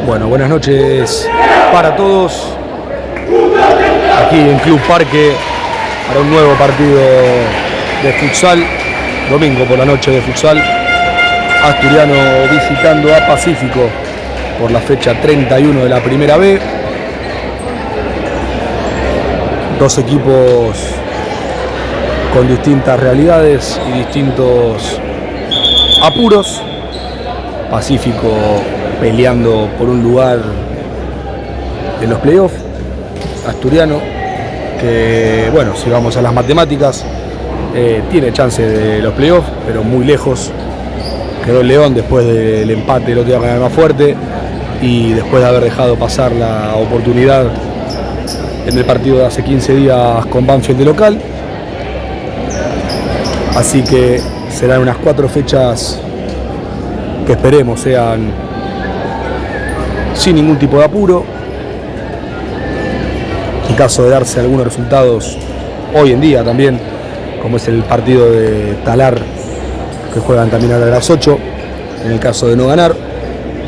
Bueno, buenas noches para todos. Aquí en Club Parque para un nuevo partido de futsal. Domingo por la noche de futsal. Asturiano visitando a Pacífico por la fecha 31 de la Primera B. Dos equipos con distintas realidades y distintos apuros. Pacífico peleando por un lugar en los playoffs. Asturiano, que bueno, si vamos a las matemáticas, tiene chance de los playoffs, pero muy lejos. Quedó el León después del empate el otro día con el más fuerte y después de haber dejado pasar la oportunidad en el partido de hace 15 días con Banfield de local. Así que serán unas 4 fechas que esperemos sean sin ningún tipo de apuro. En caso de darse algunos resultados hoy en día también, como es el partido de Talar, que juegan también a las 8, en el caso de no ganar,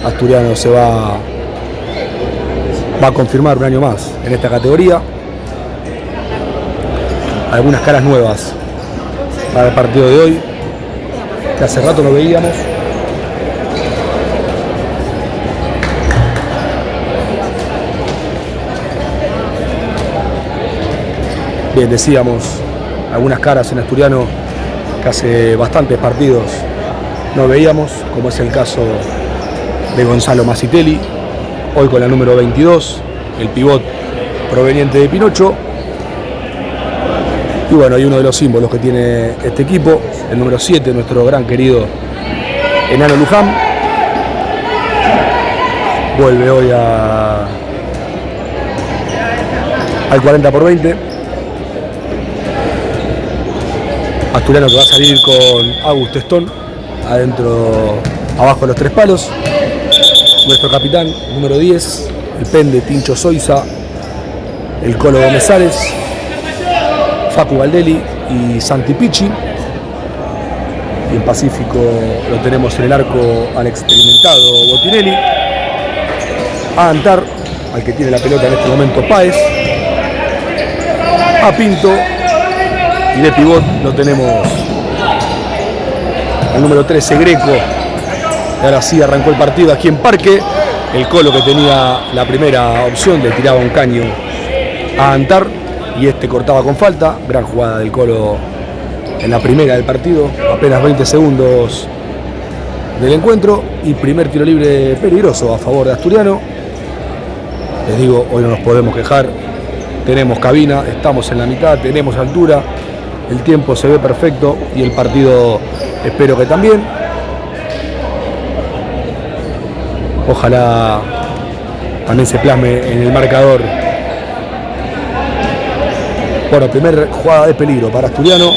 Asturiano se va a confirmar un año más en esta categoría. Algunas caras nuevas para el partido de hoy, que hace rato no veíamos. Bien, decíamos, algunas caras en Asturiano que hace bastantes partidos no veíamos, como es el caso de Gonzalo Masitelli, hoy con la número 22, el pivot proveniente de Pinocho. Y bueno, hay uno de los símbolos que tiene este equipo, el número 7, nuestro gran querido Enano Luján. Vuelve hoy al 40/20. Asturiano que va a salir con Agus Testón adentro, abajo de los 3 palos. Nuestro capitán, número 10, el Pende Tincho Soiza, el Colo Gómez, Facu Valdelli y Santi Pichi. Y en Pacífico lo tenemos en el arco al experimentado Botinelli. A Antar, al que tiene la pelota en este momento Páez. A Pinto. Y de pivot lo tenemos el número 13, Greco. Y ahora sí arrancó el partido aquí en Parque. El Colo, que tenía la primera opción, le tiraba un caño a Antar y este cortaba con falta. Gran jugada del Colo en la primera del partido. Apenas 20 segundos del encuentro y primer tiro libre peligroso a favor de Asturiano. Les digo, hoy no nos podemos quejar. Tenemos cabina, estamos en la mitad, tenemos altura. El tiempo se ve perfecto y el partido espero que también. Ojalá también se plasme en el marcador. Bueno, primer jugada de peligro para Asturiano.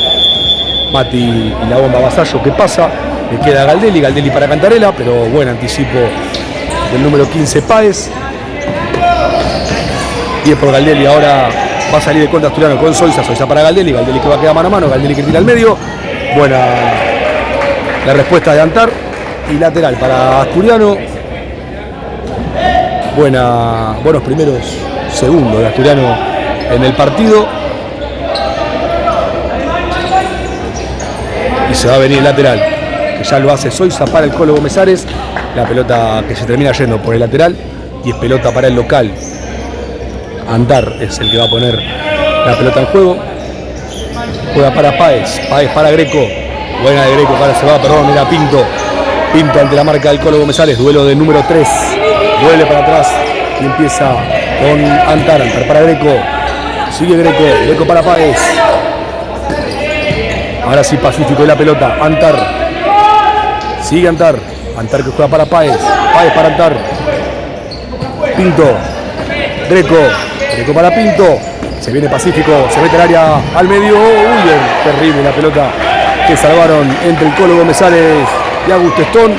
Mati y la bomba Vasallo que pasa. Le queda a Galdelli para Cantarela, pero buen anticipo del número 15 Páez. 10 por Galdelli, ahora va a salir de contra Asturiano con Soiza para Galdelli que va a quedar mano a mano, Galdelli que tira al medio. Buena la respuesta de Antar y lateral para Asturiano. Buenos primeros segundos de Asturiano en el partido. Y se va a venir el lateral, que ya lo hace Soiza para el Colo Gómez. La pelota que se termina yendo por el lateral y es pelota para el local. Antar es el que va a poner la pelota en juego. Juega para Páez para Greco. Buena de Greco, ahora se va, perdón, era Pinto ante la marca del Colo Gómez. Duelo del número 3. Duele para atrás y empieza con Antar para Greco. Sigue Greco para Páez. Ahora sí Pacífico y la pelota. Antar. Sigue Antar que juega para Páez para Antar. Pinto. Greco para Pinto. Se viene Pacífico, se mete el área al medio. Uy, terrible la pelota que salvaron entre el Colo Gómez y Agus Testón.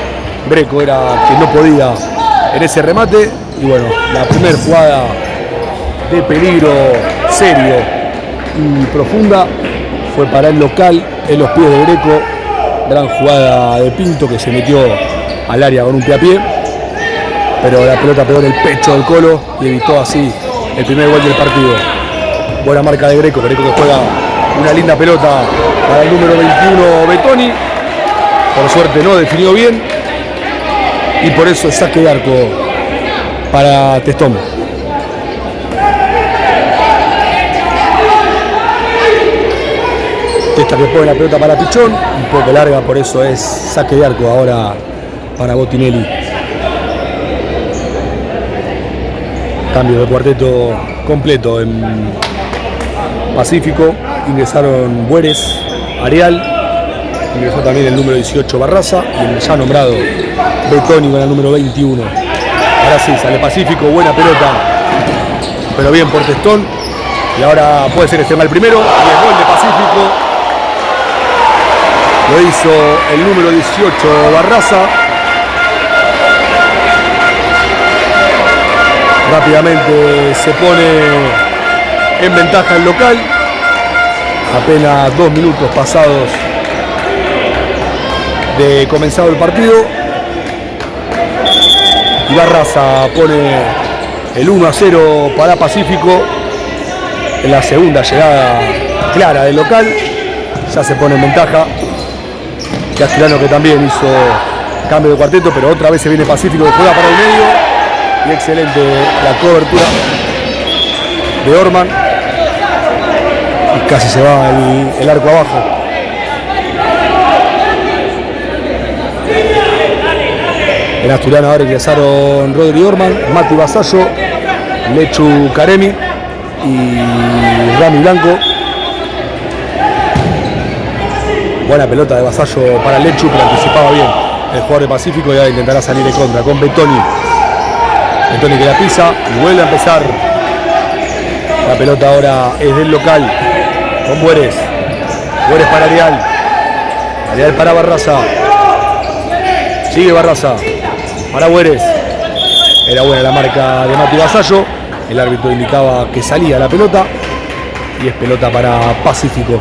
Greco era quien no podía en ese remate. Y bueno, la primera jugada de peligro serio y profunda fue para el local en los pies de Greco. Gran jugada de Pinto que se metió al área con un pie a pie. pero la pelota pegó en el pecho del Colo y evitó así el primer gol del partido. Buena marca de Greco, Greco que juega una linda pelota para el número 21 Betoni. Por suerte no definió bien y por eso es saque de arco para Testón. Testa que pone la pelota para Pichón, un poco larga, por eso es saque de arco ahora para Botinelli. Cambio de cuarteto completo en Pacífico. Ingresaron Bueres, Arial, ingresó también el número 18 Barraza y el ya nombrado Betoni con el número 21. Ahora sí, sale Pacífico, buena pelota, pero bien por Testón. Y ahora puede ser este mal primero y el gol de Pacífico lo hizo el número 18 Barraza. Rápidamente se pone en ventaja el local. Apenas 2 minutos pasados de comenzado el partido. Y Barraza pone el 1-0 para Pacífico en la segunda llegada clara del local. Ya se pone en ventaja. Asturiano que también hizo cambio de cuarteto, pero otra vez se viene Pacífico que juega para el medio. Y excelente la cobertura de Orman. Y casi se va el arco abajo. En Asturiano ahora ingresaron Rodri Orman, Mati Vasallo, Lechu Karemi y Rami Blanco. Buena pelota de Vasallo para Lechu, pero anticipaba bien el jugador de Pacífico y ahora intentará salir de contra con Betoni. Betoni que la pisa y vuelve a empezar. La pelota ahora es del local con Bueres. Bueres para Arial. Arial para Barraza. Sigue Barraza. Para Bueres. Era buena la marca de Mati Vasallo. El árbitro indicaba que salía la pelota. Y es pelota para Pacífico.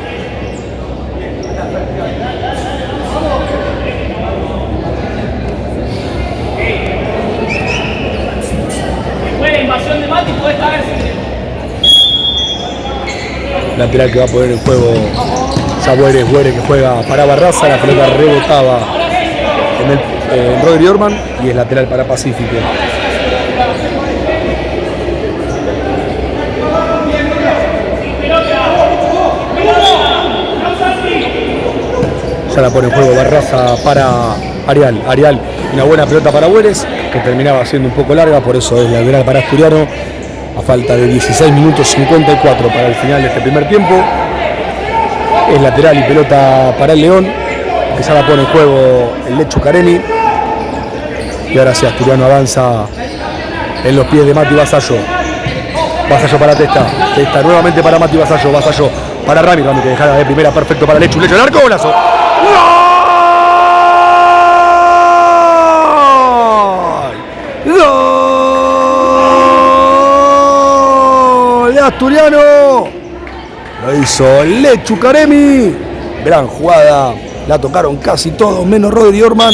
Lateral que va a poner en juego ya Bueres que juega para Barraza. La pelota rebotaba en Rodri Orman y es lateral para Pacífico. Ya la pone en juego Barraza para Arial. Arial, una buena pelota para Bueres que terminaba siendo un poco larga, por eso es lateral para Asturiano. A falta de 16 minutos 54 para el final de este primer tiempo. Es lateral y pelota para el León, que ya la pone en juego el Lechu Karemi. Y ahora sí, Asturiano avanza en los pies de Mati Vasallo. Vasallo para Testa. Testa nuevamente para Mati Vasallo. Vasallo para Rami. Rami que dejara de primera, perfecto para Lechu. Lechu el arco, golazo. ¡Gol! Asturiano lo hizo Lechu Karemi. Gran jugada, la tocaron casi todos menos Rodri Orman.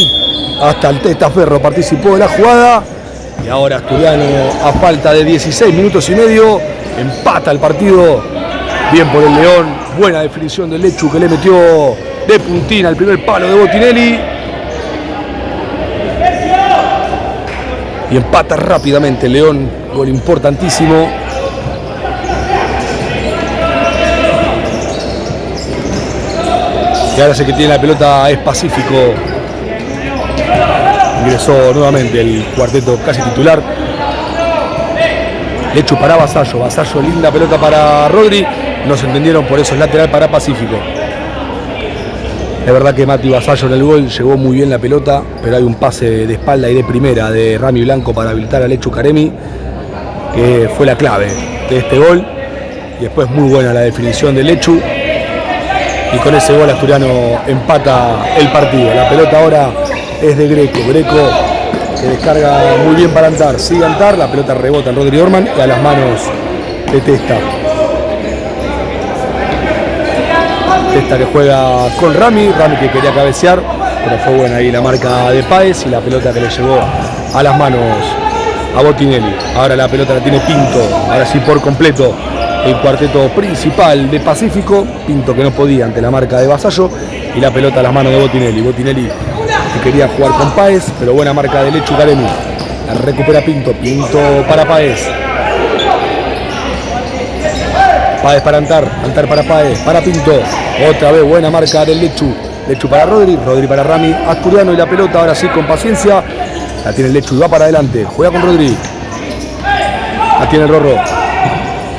Hasta el Testaferro participó de la jugada. Y ahora Asturiano, a falta de 16 minutos y medio, empata el partido. Bien por el León, buena definición de Lechu que le metió de puntina el primer palo de Botinelli. Y empata rápidamente el León, gol importantísimo. Y ahora sé que tiene la pelota es Pacífico. Ingresó nuevamente el cuarteto casi titular. Lechu para Vasallo. Vasallo, linda pelota para Rodri. No se entendieron, por eso es lateral para Pacífico. Es verdad que Mati Vasallo en el gol llevó muy bien la pelota, pero hay un pase de espalda y de primera de Rami Blanco para habilitar a Lechu Karemi, que fue la clave de este gol. Y después muy buena la definición de Lechu. Y con ese gol Asturiano empata el partido. La pelota ahora es de Greco. Greco que descarga muy bien para Antar. Sigue Antar, la pelota rebota en Rodri Orman y a las manos de Testa. Testa que juega con Rami. Rami que quería cabecear, pero fue buena ahí la marca de Páez y la pelota que le llegó a las manos a Botinelli. Ahora la pelota la tiene Pinto. Ahora sí por completo el cuarteto principal de Pacífico. Pinto que no podía ante la marca de Vasallo. Y la pelota a las manos de Botinelli. Botinelli que quería jugar con Páez, pero buena marca de Lechu Karemi. La recupera Pinto. Pinto para Páez. Páez para Antar. Antar para Páez. Para Pinto. Otra vez buena marca del Lechu. Lechu para Rodri. Rodri para Rami. Asturiano y la pelota ahora sí con paciencia. La tiene el Lechu y va para adelante. Juega con Rodri. La tiene el Rorro.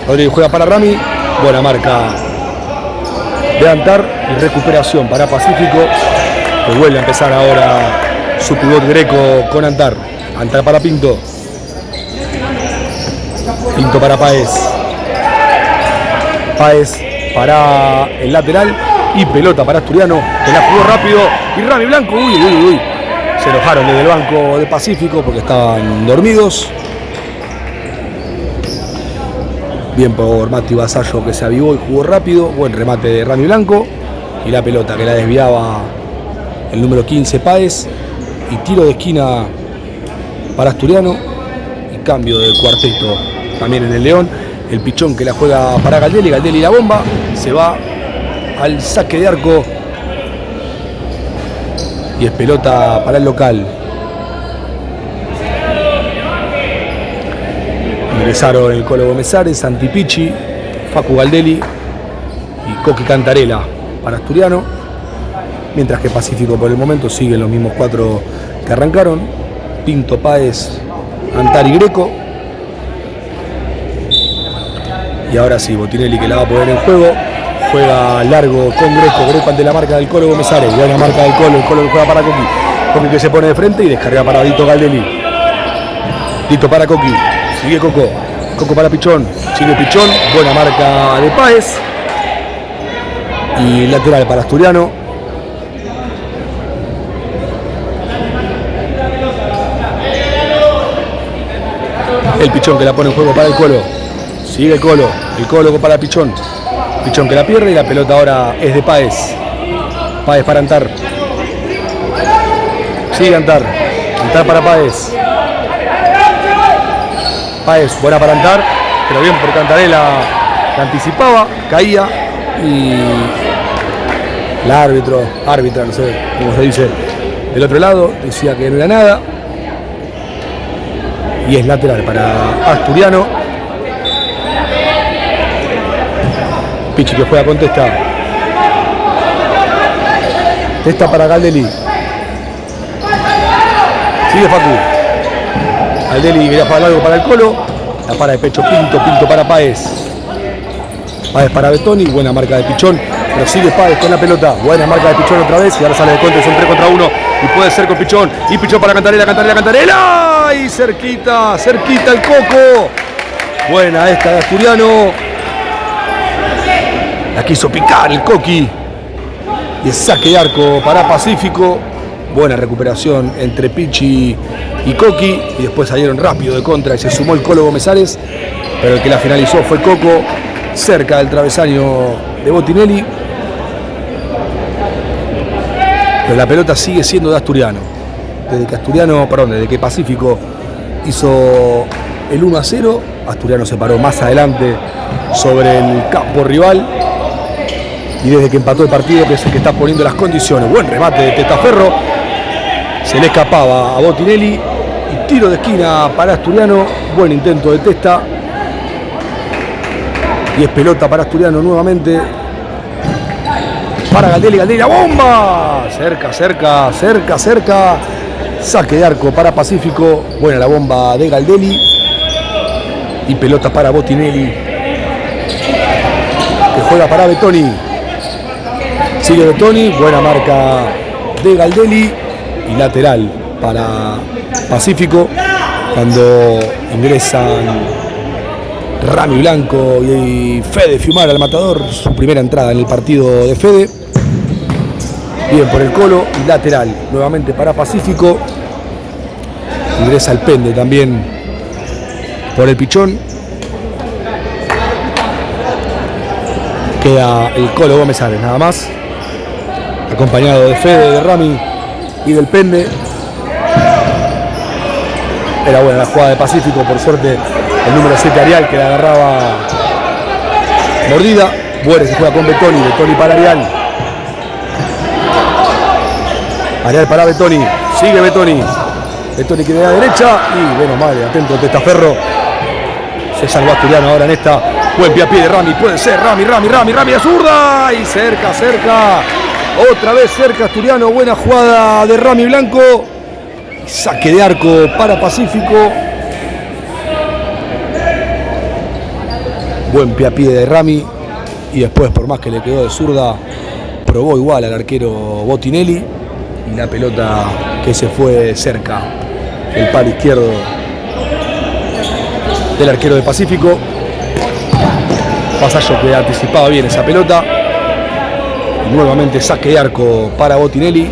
Rodri juega para Rami. Buena marca de Antar. Y recuperación para Pacífico. Que vuelve a empezar ahora su pivot Greco con Antar. Antar para Pinto. Pinto para Páez. Páez para el lateral. Y pelota para Asturiano. Que la jugó rápido. Y Rami Blanco. Uy, uy, uy. Se enojaron desde el banco de Pacífico porque estaban dormidos. Bien por Mati Vasallo que se avivó y jugó rápido. Buen remate de Rami Blanco. Y la pelota que la desviaba el número 15 Páez. Y tiro de esquina para Asturiano. Y cambio de cuarteto también en el León. El Pichón que la juega para Galdelli. Galdelli la bomba. Se va al saque de arco. Y es pelota para el local. Ingresaron el Colo Gómez-Ares, Santipichi, Facu Galdelli y Coqui Cantarela para Asturiano. Mientras que Pacífico por el momento siguen los mismos 4 que arrancaron. Pinto, Páez, Antar y Greco. Y ahora sí, Botinelli que la va a poner en juego. Juega largo con Greco. Greco ante la marca del Colo Gómez-Ares. Buena marca del Colo. El Colo que juega para Coqui. Coqui que se pone de frente y descarga para Dito Galdelli. Dito para Coqui. Sigue Coco. Coco para Pichón. Sigue Pichón. Buena marca de Páez. Y lateral para Asturiano. El Pichón que la pone en juego para el Colo. Sigue el Colo. El Colo para Pichón. Pichón que la pierde y la pelota ahora es de Páez. Páez para Antar. Sigue Antar. Antar para Páez. Páez, buena para Antar, pero bien por Cantarela que anticipaba, caía y la árbitra, no sé cómo se dice, del otro lado, decía que no era nada. Y es lateral para Asturiano. Pichi que juega con Testa. Testa para Galdelli. Sigue Facu. Galdelli quería jugar algo para el Colo. La para de pecho Pinto. Pinto para Páez. Páez para Betoni. Buena marca de Pichón. Pero sigue Páez con la pelota. Buena marca de Pichón otra vez. Y ahora sale de contra. Son 3 contra 1. Y puede ser con Pichón. Y Pichón para Cantarela. Cantarela. Y cerquita el Coco. Buena esta de Asturiano. La quiso picar el Coqui. Y el saque de arco para Pacífico. Buena recuperación entre Pichi y Coqui. Y después salieron rápido de contra y se sumó el Colo Gómez-Ares. Pero el que la finalizó fue Coco. Cerca del travesaño de Botinelli. Pero la pelota sigue siendo de Asturiano. Desde que Pacífico hizo el 1-0, Asturiano se paró más adelante sobre el campo rival. Y desde que empató el partido, que es el que está poniendo las condiciones. Buen remate de Testaferro. Se le escapaba a Botinelli. Y tiro de esquina para Asturiano. Buen intento de Testa. Y es pelota para Asturiano nuevamente. Para Galdelli. Galdelli la bomba. Cerca. Saque de arco para Pacífico. Buena la bomba de Galdelli. Y pelota para Botinelli. Que juega para Betoni. Sigue Betoni, buena marca de Galdelli y lateral para Pacífico cuando ingresan Rami Blanco y Fede Fiumara al matador, su primera entrada en el partido de Fede. Bien por el Colo y lateral nuevamente para Pacífico. Ingresa el Pende también por el Pichón. Queda el Colo Gómez-Ares nada más, acompañado de Fede, de Rami y del Pende. Era buena la jugada de Pacífico, por suerte el número 7 Arial que la agarraba mordida. Buere se juega con Betoni, Betoni para Arial. Arial para Betoni, sigue Betoni. Betoni que de la derecha y bueno, madre, atento Testaferro. Se salvó Asturiano ahora en esta. Buen pie a pie de Rami, puede ser Rami de zurda y cerca. Otra vez cerca Asturiano, buena jugada de Rami Blanco. Saque de arco para Pacífico. Buen pie a pie de Rami. Y después, por más que le quedó de zurda, probó igual al arquero Botinelli. Y la pelota que se fue cerca. El palo izquierdo del arquero de Pacífico. Vasallo que anticipaba bien esa pelota. Nuevamente saque de arco para Botinelli.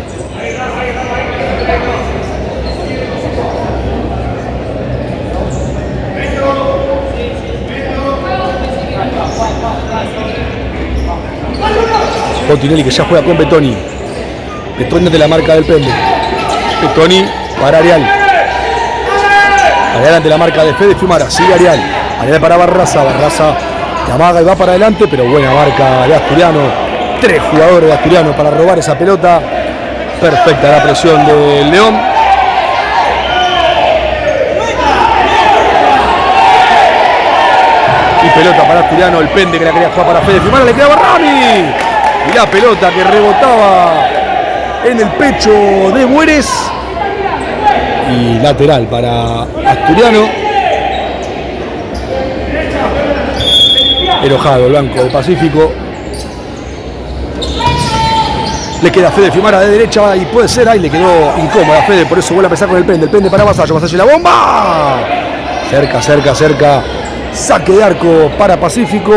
Botinelli que ya juega con Betoni. Betoni de la marca del Pende. Betoni para Arial. Arial ante la marca de Fede Fiumara. Sigue Arial. Arial para Barraza. Barraza que amaga y va para adelante, pero buena marca de Asturiano. 3 jugadores de Asturiano para robar esa pelota. Perfecta la presión del León. Y pelota para Asturiano. El Pende que la quería jugar para Fede Fiumara. Le quedaba Rami. Y la pelota que rebotaba en el pecho de Bueres. Y lateral para Asturiano. Enojado el banco de Pacífico. Le queda Fede Fiumara de derecha y puede ser, ahí le quedó incómoda Fede, por eso vuelve a empezar con el Pende. El Pende para Vasallo, Vasallo y la bomba. Cerca. Saque de arco para Pacífico.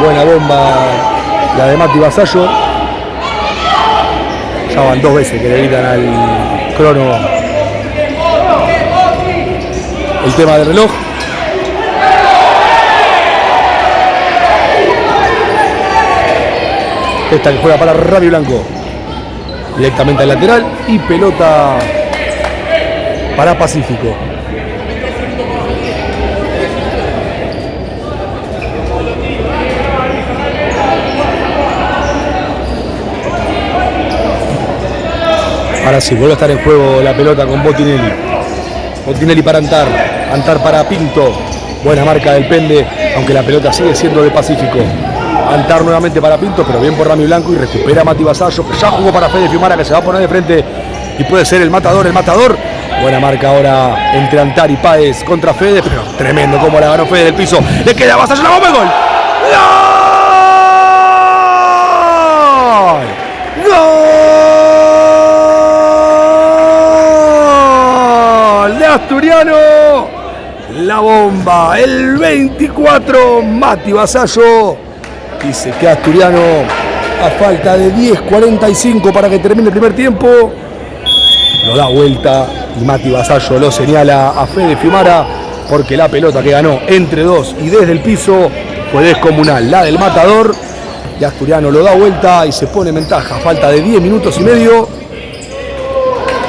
Buena bomba la de Mati Vasallo. Ya van 2 veces que le gritan al crono el tema del reloj. Esta que juega para Rami Blanco. Directamente al lateral y pelota para Pacífico. Ahora sí, vuelve a estar en juego la pelota con Botinelli. Botinelli para Antar. Antar para Pinto. Buena marca del Pende, aunque la pelota sigue siendo de Pacífico. Antar nuevamente para Pinto, pero bien por Rami Blanco y recupera a Mati Vasallo, que ya jugó para Fede Fiumara, que se va a poner de frente y puede ser el matador. Buena marca ahora entre Antar y Páez contra Fede, pero tremendo como la ganó Fede del piso. Le queda Vasallo, la bomba, el gol. ¡Gol! De Asturiano. La bomba, el 24, Mati Vasallo. Dice que Asturiano, a falta de 10:45 para que termine el primer tiempo, lo da vuelta y Mati Vasallo lo señala a Fede Fiumara porque la pelota que ganó entre 2 y desde el piso fue descomunal, la del matador, y Asturiano lo da vuelta y se pone en ventaja a falta de 10 minutos y medio.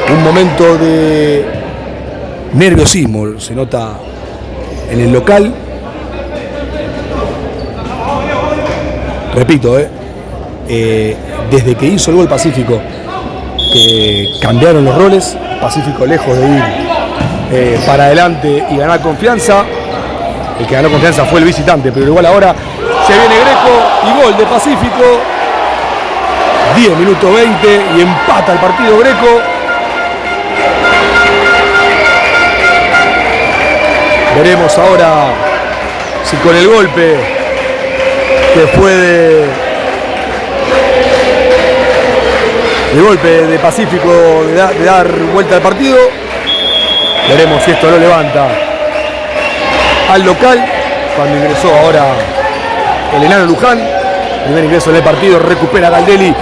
Un momento de nerviosismo se nota en el local. Repito, desde que hizo el gol Pacífico, que cambiaron los roles, Pacífico lejos de ir para adelante y ganar confianza. El que ganó confianza fue el visitante, pero igual ahora se viene Greco y gol de Pacífico. 10 minutos 20 y empata el partido Greco. Veremos ahora si con el golpe que fue el golpe de Pacífico de dar vuelta al partido, veremos si esto lo levanta al local. Cuando ingresó ahora el enano Luján, primer ingreso en el partido, recupera Galdelli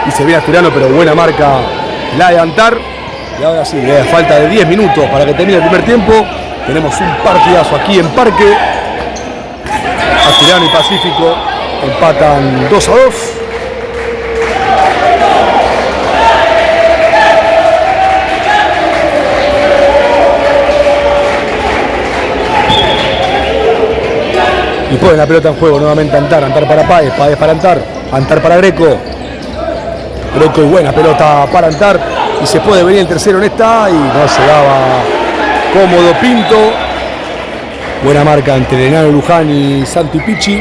y se viene Asturiano, pero buena marca la de Antar. Y ahora sí, le da falta de 10 minutos para que termine el primer tiempo. Tenemos un partidazo aquí en Parque. Asturiano y Pacífico empatan 2-2. Y pone la pelota en juego nuevamente Antar para Páez, Páez para Antar para Greco. Greco y buena pelota para Antar. Y se puede venir el tercero en esta y no llegaba cómodo Pinto. Buena marca entre el enano Luján y Santi Pichi.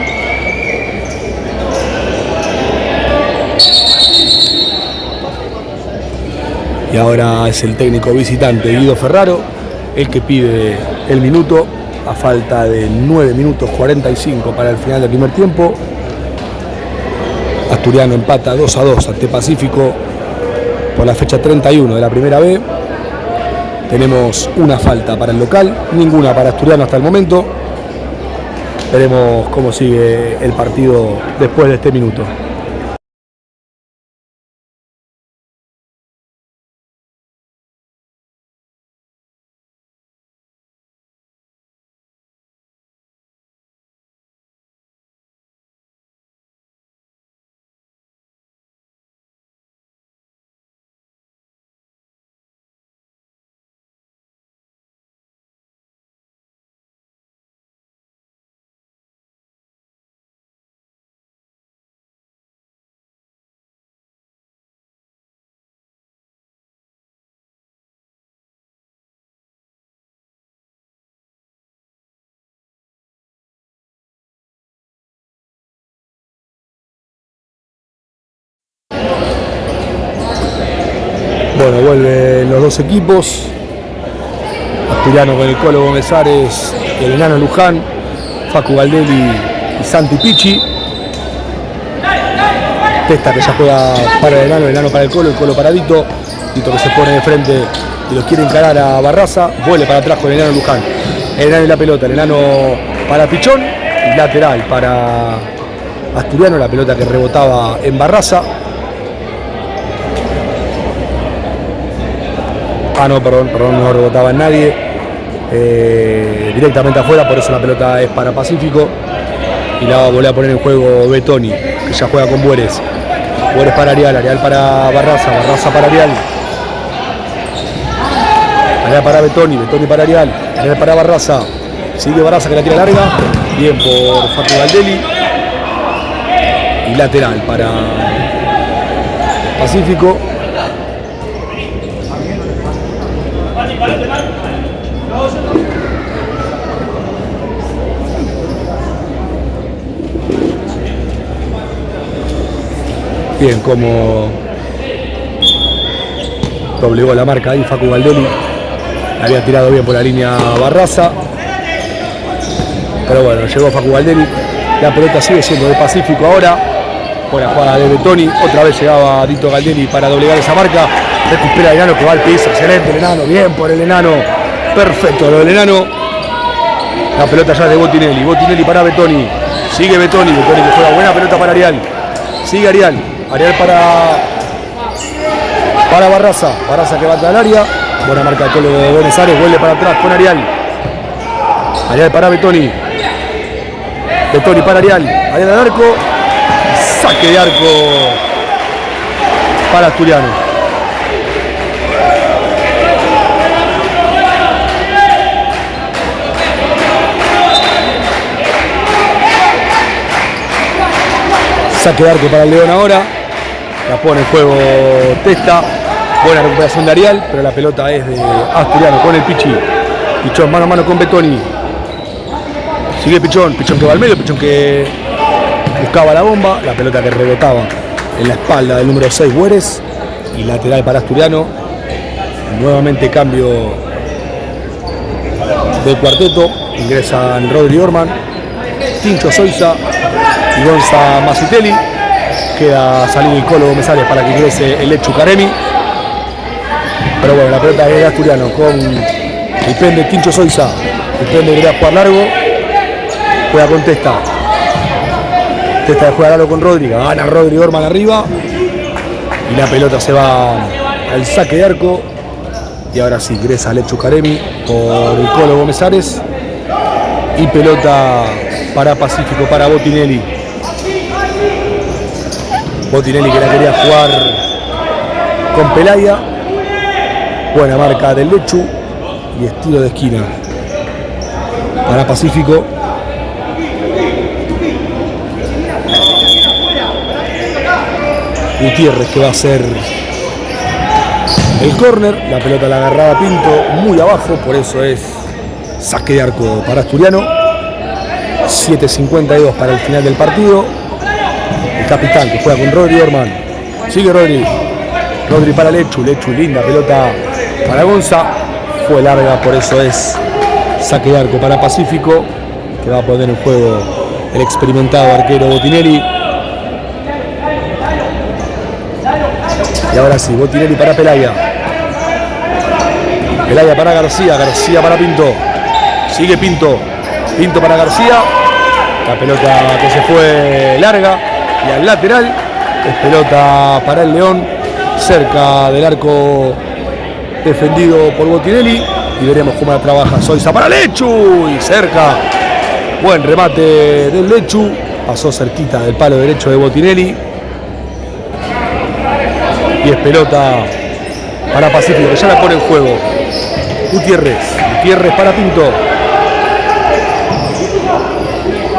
Y ahora es el técnico visitante Guido Ferraro el que pide el minuto a falta de 9 minutos 45 para el final del primer tiempo. Asturiano empata 2-2 ante Pacífico por la fecha 31 de la primera B. Tenemos una falta para el local, ninguna para Asturiano hasta el momento. Veremos cómo sigue el partido después de este minuto. Bueno, vuelven los dos equipos. Asturiano con el Colo Gómez Ares, el enano Luján, Facu Galdelli y Santi Pichi. Testa que ya juega para el enano para el Colo para Dito. Dito que se pone de frente y lo quiere encarar a Barraza. Vuelve para atrás con el enano Luján. El enano y la pelota, el enano para Pichón y lateral para Asturiano, la pelota que rebotaba en Barraza. No, perdón, no rebotaba en nadie. Directamente afuera, por eso la pelota es para Pacífico. Y la va a volver a poner en juego Betoni, que ya juega con Bueres. Bueres para Arial para Barraza, Barraza para Arial. Arial para Betoni para Arial para Barraza. Sigue Barraza que la tira larga. Bien por Facu Galdelli. Y lateral para Pacífico. Bien, como doblegó la marca ahí Facu Galdelli. Había tirado bien por la línea Barraza. Pero bueno, llegó Facu Galdelli. La pelota sigue siendo de Pacífico ahora. Buena jugada de Betoni. Otra vez llegaba Dito Galdelli para doblegar esa marca. Recupera el enano que va al piso. Excelente el enano. Bien por el enano. Perfecto lo del enano. La pelota ya es de Botinelli. Botinelli para Betoni. Sigue Betoni. Betoni que juega buena pelota para Arial. Sigue Arial. Arial para Barraza. Barraza que va al área. Buena marca de Colo Gómez Ares. Vuelve para atrás con Arial. Arial para Betoni. Betoni para Arial. Arial al arco. Saque de arco para Asturiano. Saque de arco para el León ahora. La pone en juego Testa. Buena recuperación de Arial, pero la pelota es de Asturiano con el Pichi. Pichón mano a mano con Betoni. Sigue Pichón. Pichón que va al medio. Pichón que buscaba la bomba. La pelota que rebotaba en la espalda del número 6 Bueres. Y lateral para Asturiano. Nuevamente cambio del cuarteto. Ingresan Rodri Orman, Tincho Soiza y Gonza Masitelli. Queda salir el Colo Gómez Ares para que ingrese el Lechu Caremi. Pero bueno, la pelota es de Asturiano con el pende Tincho Soiza. El pende quería jugar largo. Juega con Testa. Testa de jugar largo con Rodri. Gana Rodri Orman arriba. Y la pelota se va al saque de arco. Y ahora sí, ingresa Lechu Caremi por el Colo Gómez Ares. Y pelota para Pacífico, para Botinelli. Botinelli que la quería jugar con Pelaya. Buena marca del Lechu. Y estilo de esquina para Pacífico. Gutiérrez, que va a hacer el córner. La pelota la agarraba Pinto muy abajo, por eso es saque de arco para Asturiano. 7:52 para el final del partido. El capitán que juega con Rodri Orman. Sigue Rodri. Rodri para Lechu. Lechu, linda pelota para Gonza. Fue larga, por eso es saque de arco para Pacífico, que va a poner en juego el experimentado arquero Botinelli. Y ahora sí, Botinelli para Pelaya. Pelaya para García. García para Pinto. Sigue Pinto. Pinto para García. La pelota que se fue larga y al lateral. Es pelota para el León, cerca del arco defendido por Botinelli. Y veremos cómo la trabaja Zoiza para Lechu. Y cerca. Buen remate del Lechu. Pasó cerquita del palo derecho de Botinelli. Y es pelota para Pacífico, que ya la pone en juego. Gutiérrez. Gutiérrez para Pinto.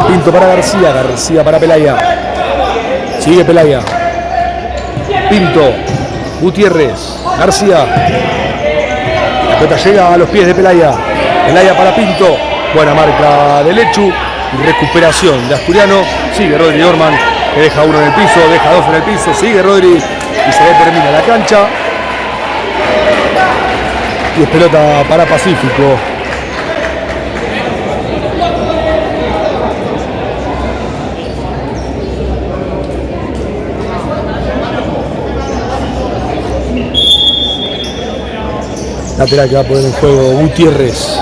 Pinto para García. García para Pelaya. Sigue Pelaya. Pinto. Gutiérrez. García. La pelota llega a los pies de Pelaya. Pelaya para Pinto. Buena marca de Lechu. Y recuperación de Asturiano. Sigue Rodri Orman, que deja uno en el piso, deja dos en el piso. Sigue Rodri y se termina la cancha. Y es pelota para Pacífico. Lateral que va a poner en juego Gutiérrez.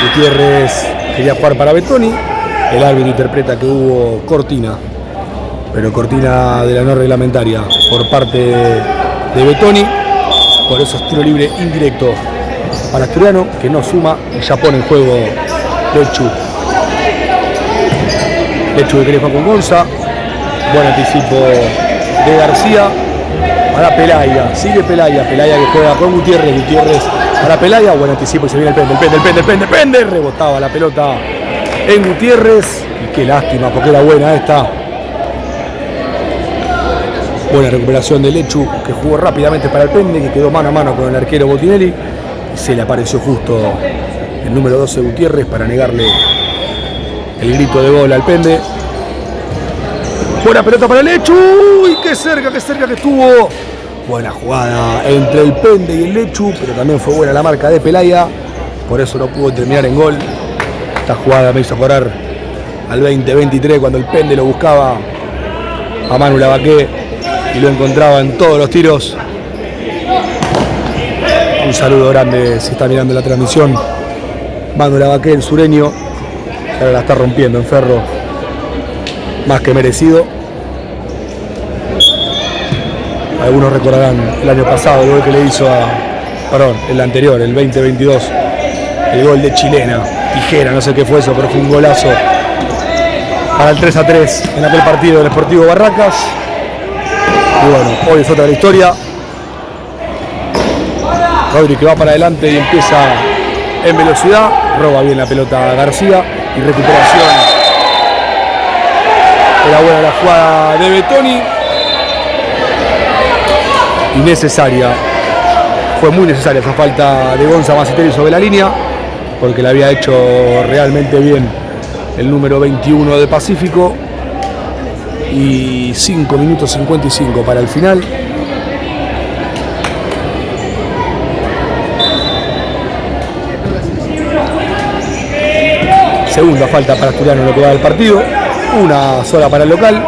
Gutiérrez quería jugar para Betoni. El árbitro interpreta que hubo cortina, pero cortina de la no reglamentaria por parte de Betoni. Por eso es tiro libre indirecto para Asturiano, que no suma y ya pone en juego Lechu. Lechu que quiere jugar con Gonza. Buen anticipo de García para Pelaya. Sigue Pelaya. Pelaya que juega con Gutiérrez. Gutiérrez para Pelaya. Buen anticipo y se viene el pende. Rebotaba la pelota en Gutiérrez. Y qué lástima, porque era buena esta. Buena recuperación de Lechu, que jugó rápidamente para el pende, que quedó mano a mano con el arquero Botinelli. Y se le apareció justo el número 12 Gutiérrez para negarle el grito de gol al pende. Buena pelota para Lechu. ¡Uy, qué cerca que estuvo! Buena jugada entre el pende y el Lechu, pero también fue buena la marca de Pelaya. Por eso no pudo terminar en gol. Esta jugada me hizo acordar al 2023, cuando el pende lo buscaba a Manu Lavaqué y lo encontraba en todos los tiros. Un saludo grande si está mirando la transmisión. Manu Lavaqué, el sureño, que ahora la está rompiendo en Ferro, más que merecido. Algunos recordarán el año pasado el gol que le hizo el anterior, el 2022, el gol de Chilena, tijera, no sé qué fue eso, pero fue un golazo para el 3-3 en aquel partido del Sportivo Barracas. Y bueno, hoy es otra de la historia. Rodri que va para adelante y empieza en velocidad, roba bien la pelota a García y recuperación. Era buena la jugada de Betoni. Innecesaria. Fue muy necesaria esa falta de Gonza Macitelli sobre la línea, porque la había hecho realmente bien el número 21 de Pacífico. Y 5 minutos 55 para el final. Segunda falta para Asturiano en lo que va del partido. Una sola para el local.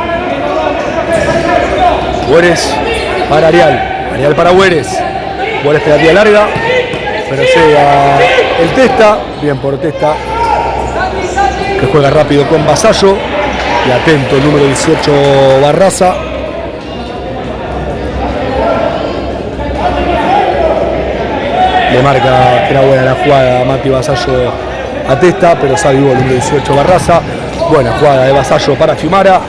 Güeres para Arial. Arial para Güeres. Güeres que la tira larga, pero llega el Testa. Bien por Testa, que juega rápido con Vasallo. Y atento el número 18 Barraza. Le marca que era buena la jugada a Mati Vasallo a Testa, pero sale vivo el número 18 Barraza. Buena jugada de Vasallo para Fiumara.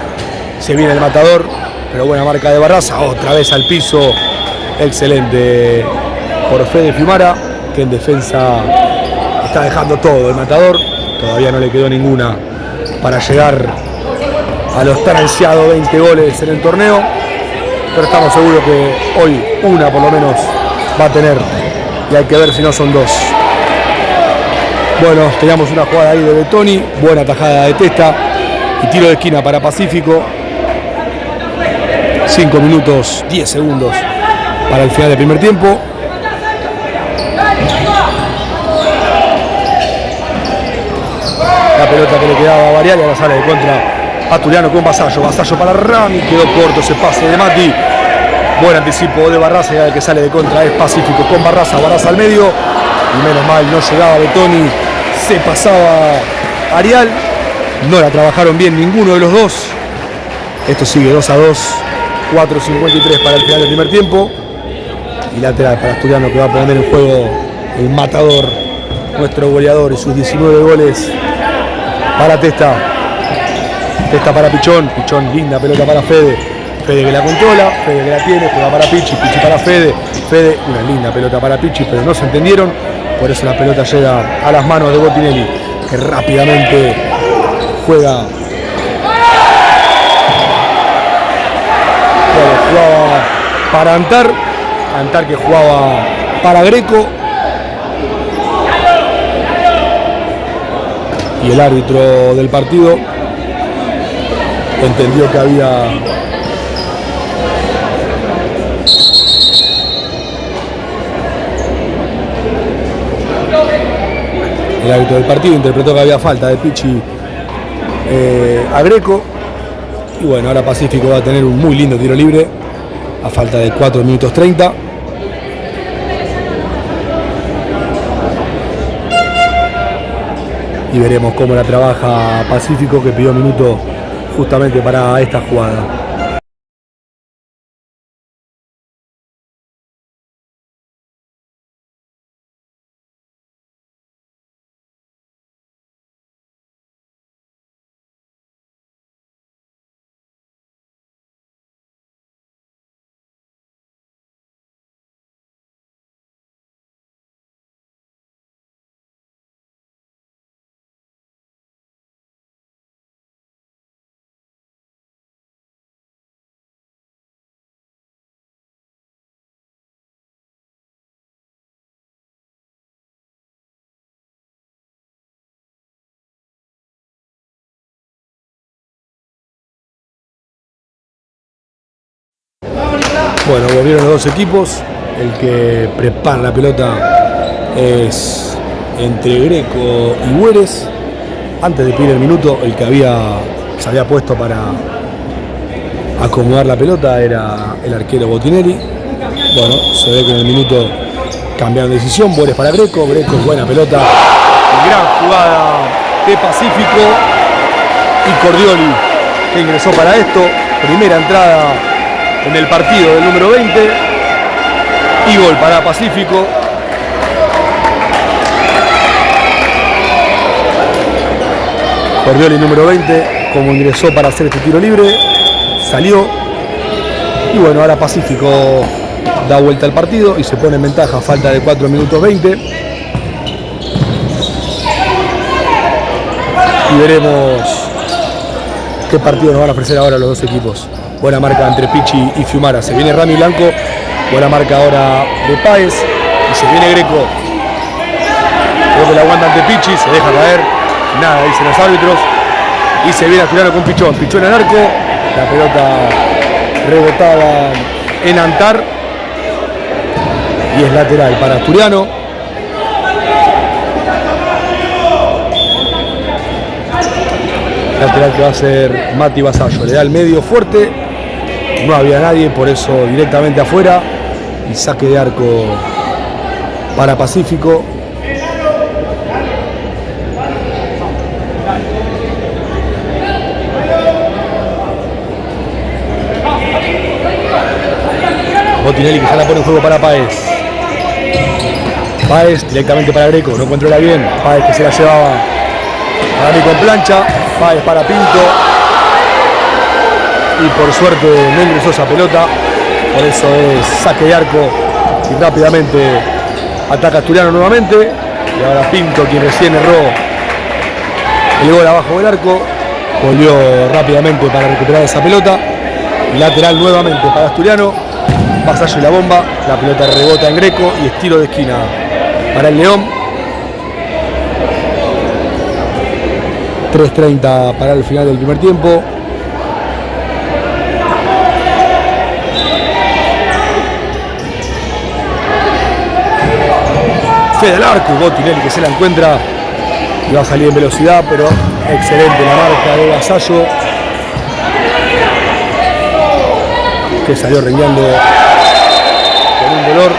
Se viene el matador, pero buena marca de Barraza. Otra vez al piso. Excelente por Fede Fiumara, que en defensa está dejando todo el matador. Todavía no le quedó ninguna para llegar a los tan ansiados 20 goles en el torneo. pero estamos seguros que hoy una por lo menos va a tener, y hay que ver si no son dos. Bueno, teníamos una jugada ahí de Betoni, buena tajada de Testa y tiro de esquina para Pacífico. 5 minutos 10 segundos para el final del primer tiempo. La pelota que le quedaba a Varial y ahora sale de contra Asturiano con Vasallo. Vasallo para Rami, quedó corto ese pase de Mati. Buen anticipo de Barraza y el que sale de contra es Pacífico con Barraza. Barraza al medio y menos mal no llegaba Betoni. Se pasaba Arial. No la trabajaron bien ninguno de los dos. Esto sigue 2-2. 4:53 para el final del primer tiempo. Y lateral para Asturiano que va a poner en juego el matador, nuestro goleador y sus 19 goles para Testa. Testa para Pichón. Pichón, linda pelota para Fede. Fede que la controla, Fede que la tiene, juega para Pichi, Pichi para Fede. Fede, una linda pelota para Pichi, pero no se entendieron. Por eso la pelota llega a las manos de Botinelli, que rápidamente juega. Jugaba para Antar que jugaba para Greco. Y el árbitro del partido entendió que había interpretó que había falta de Pichi a Greco. Y bueno, ahora Pacífico va a tener un muy lindo tiro libre a falta de 4 minutos 30. Y veremos cómo la trabaja Pacífico, que pidió minuto justamente para esta jugada. Bueno, volvieron los dos equipos. El que prepara la pelota es entre Greco y Güeres. Antes de pedir el minuto, el que se había puesto para acomodar la pelota era el arquero Botinelli. Bueno, se ve que en el minuto cambiaron de decisión. Güeres para Greco. Greco, buena pelota. Gran jugada de Pacífico. Y Cordioli, que ingresó para esto. Primera entrada en el partido del número 20 y gol para Pacífico. Cordioli número 20, como ingresó para hacer este tiro libre, salió y bueno, ahora Pacífico da vuelta al partido y se pone en ventaja a falta de 4 minutos 20 y veremos qué partido nos van a ofrecer ahora los dos equipos. Buena marca entre Pichi y Fiumara. Se viene Rami Blanco. Buena marca ahora de Páez. Y se viene Greco. Creo que la aguanta ante Pichi. Se deja caer. Nada, dicen los árbitros. Y se viene Asturiano con Pichón. Pichón en arco. La pelota rebotada en Antar. Y es lateral para Asturiano. Lateral que va a ser Mati Vasallo. Le da el medio fuerte. No había nadie, por eso directamente afuera. Y saque de arco para Pacífico. Botinelli que ya la pone en juego para Páez. Páez directamente para Greco, no controla bien. Páez que se la llevaba a Rami con plancha. Páez para Pinto. Y por suerte no ingresó esa pelota. Por eso es saque de arco. Y rápidamente ataca Asturiano nuevamente. Y ahora Pinto, quien recién erró el gol abajo del arco, volvió rápidamente para recuperar esa pelota. Lateral nuevamente para Asturiano. Vasallo y la bomba. La pelota rebota en Greco y es tiro de esquina para el León. 3:30 para el final del primer tiempo. Fede al arco y Botinelli que se la encuentra y va a salir en velocidad, pero excelente la marca de Vasallo, que salió rengueando con un dolor.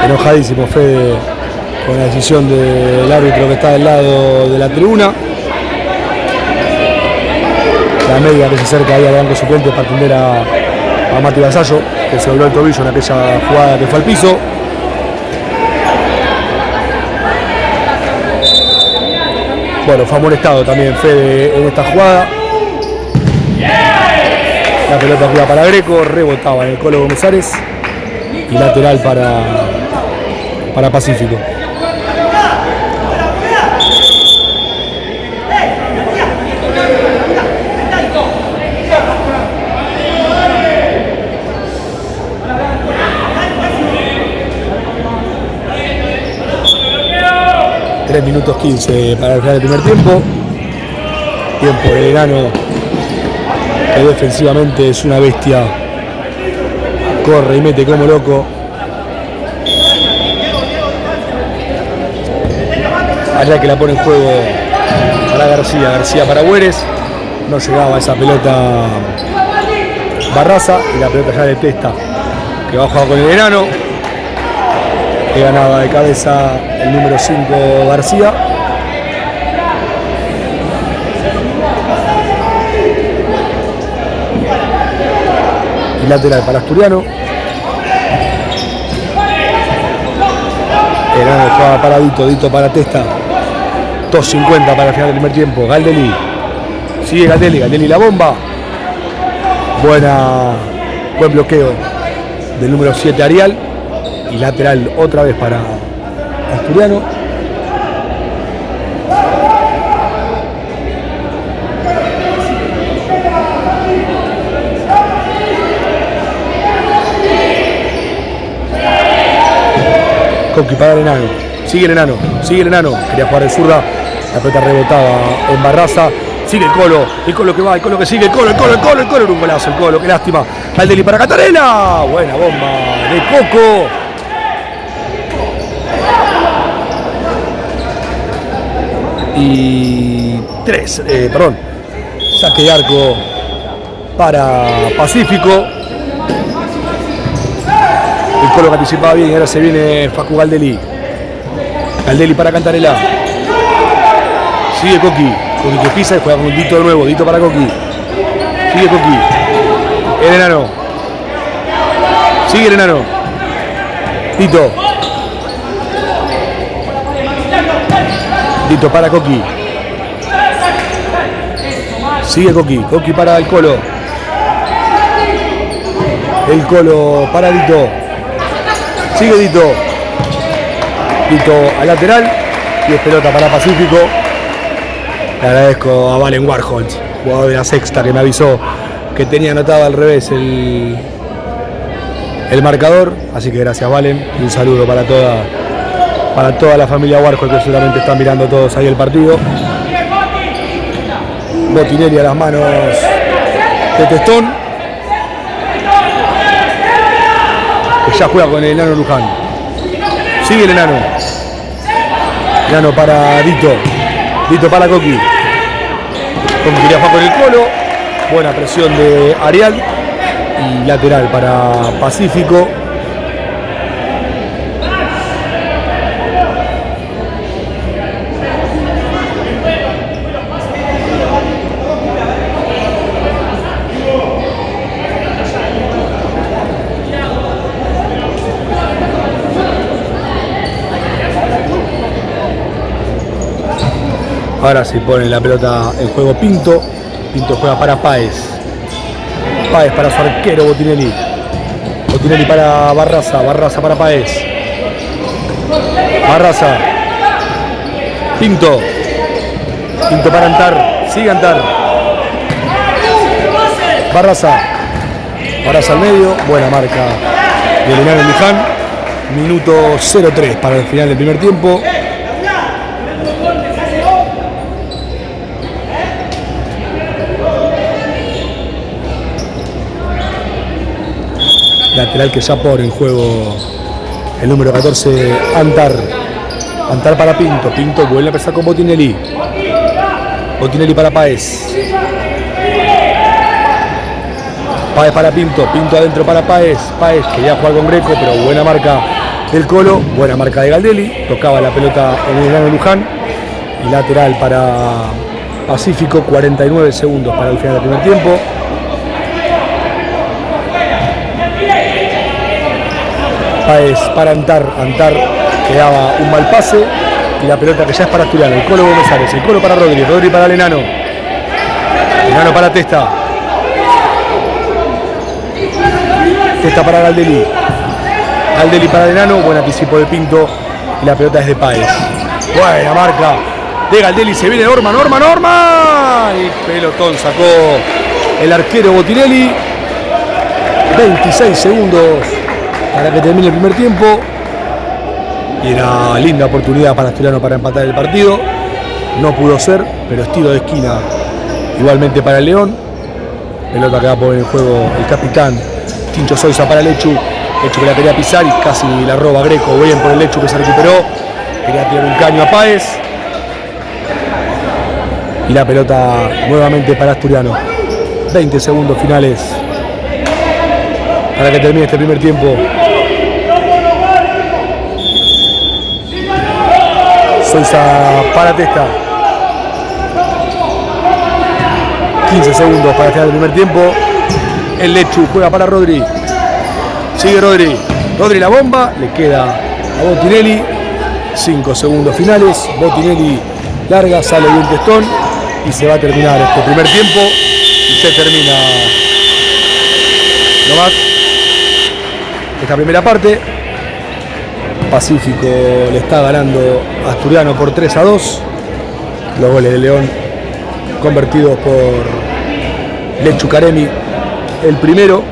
Enojadísimo Fede con la decisión del árbitro que está del lado de la tribuna. La media que se acerca ahí al banco suplente para atender a Mati Vasallo, que se dobló el tobillo en aquella jugada que fue al piso. Bueno, fue amonestado también Fede en esta jugada. La pelota iba para Greco, rebotaba en el Colo Gómez y lateral para Pacífico. Tres minutos 15 para el final del primer tiempo. Tiempo del enano, que defensivamente es una bestia. Corre y mete como loco. Allá que la pone en juego para García, García para Güeres, no llegaba esa pelota Barraza y la pelota ya de Testa, que va a jugar con el enano, que ganaba de cabeza el número 5 García. Y lateral para Asturiano. El enano jugaba para Dito para Testa. 2:50 para el final del primer tiempo. Galdeli. Sigue Galdeli la bomba. Buen bloqueo del número 7 Arial. Y lateral otra vez para Asturiano. Coqui para el enano. Sigue el enano. Quería jugar de zurda. La pelota rebotaba en Barraza. Sigue el Colo que va, el Colo que sigue, el Colo, era un golazo el Colo, qué lástima. Galdeli para Cantarella. Buena bomba de Coco. Y saque de arco para Pacífico. El Colo que anticipaba bien y ahora se viene Facu Galdeli. Galdeli para Cantarella. Sigue Coqui que pisa y juega con un Dito de nuevo. Dito para Coqui. Sigue Coqui. El enano. Sigue el enano. Dito. Dito para Coqui. Sigue Coqui para el Colo. El Colo para Dito. Sigue Dito al lateral y es pelota para Pacífico. Le agradezco a Valen Warholt, jugador de la Sexta, que me avisó que tenía anotado al revés el marcador, así que gracias Valen y un saludo para toda la familia Warholt, que seguramente están mirando todos ahí el partido. Botinelli a las manos de Testón, que ya juega con el enano Luján. Sigue el enano para Dito para Coqui. Coqui quería jugar con el Colo. Buena presión de Arial. Y lateral para Pacífico. Ahora se pone la pelota en juego Pinto. Pinto juega para Páez. Páez para su arquero Botinelli. Botinelli para Barraza. Barraza para Páez. Barraza. Pinto. Pinto para Antar. Sigue Antar. Barraza. Barraza al medio. Buena marca de Lenano Luján. Minuto 0-3 para el final del primer tiempo. Lateral que ya pone en juego el número 14, Antar. Antar para Pinto. Pinto vuelve a empezar con Botinelli. Botinelli para Páez. Páez para Pinto. Pinto adentro para Páez. Páez quería jugar con Greco, pero buena marca del Colo. Buena marca de Galdelli. Tocaba la pelota en el Enano Luján. Y lateral para Pacífico. 49 segundos para el final del primer tiempo. Páez para Antar. Antar que daba un mal pase. Y la pelota que ya es para Asturiano. El Colo Gómez Ares. El Colo para Rodri. Rodri para el Enano. Enano para Testa. Testa para Galdelli. Galdelli para el Enano. Buen anticipo de Pinto. Y la pelota es de Páez. Buena marca de Galdelli. Se viene Norma. Y pelotón sacó el arquero Botinelli. 26 segundos para que termine el primer tiempo. Y era linda oportunidad para Asturiano para empatar el partido. No pudo ser, pero es tiro de esquina igualmente para el León. Pelota que va a poner en juego el capitán Tincho Soiza para Lechu. Lechu que la quería pisar y casi la roba Greco. Bien por el Lechu que se recuperó. Quería tirar un caño a Páez. Y la pelota nuevamente para Asturiano. 20 segundos finales para que termine este primer tiempo. Soiza para Testa. 15 segundos para final del primer tiempo. El Lechu juega para Rodri. Sigue Rodri. Rodri la bomba. Le queda a Botinelli. 5 segundos finales. Botinelli larga, sale bien Testón. Y se va a terminar este primer tiempo. Y se termina nomás esta primera parte. Pacífico le está ganando a Asturiano por 3-2. Los goles de León convertidos por Lechu Caremi. El primero,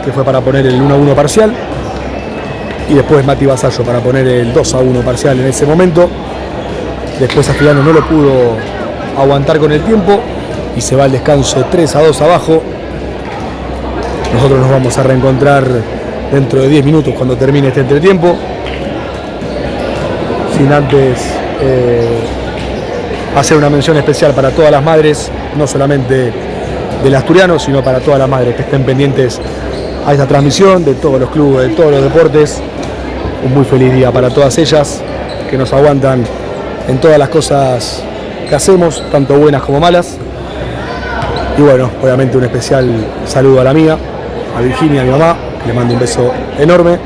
que fue para poner el 1-1 parcial. Y después Mati Vasallo para poner el 2-1 parcial en ese momento. Después Asturiano no lo pudo aguantar con el tiempo. Y se va al descanso 3-2 abajo. Nosotros nos vamos a reencontrar dentro de 10 minutos cuando termine este entretiempo. Sin antes hacer una mención especial para todas las madres, no solamente del Asturiano, sino para todas las madres que estén pendientes a esta transmisión, de todos los clubes, de todos los deportes. Un muy feliz día para todas ellas, que nos aguantan en todas las cosas que hacemos, tanto buenas como malas. Y bueno, obviamente un especial saludo a la mía, a Virginia, a mi mamá, que le mando un beso enorme.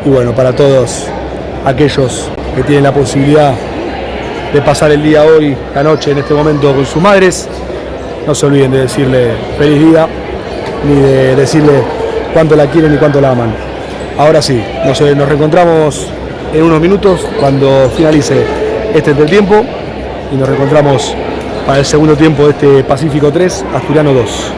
Y bueno, para todos aquellos que tienen la posibilidad de pasar el día hoy, la noche, en este momento con sus madres, no se olviden de decirle feliz día, ni de decirle cuánto la quieren y cuánto la aman. Ahora sí, nos reencontramos en unos minutos cuando finalice este entretiempo y nos reencontramos para el segundo tiempo de este Pacífico 3, Asturiano 2.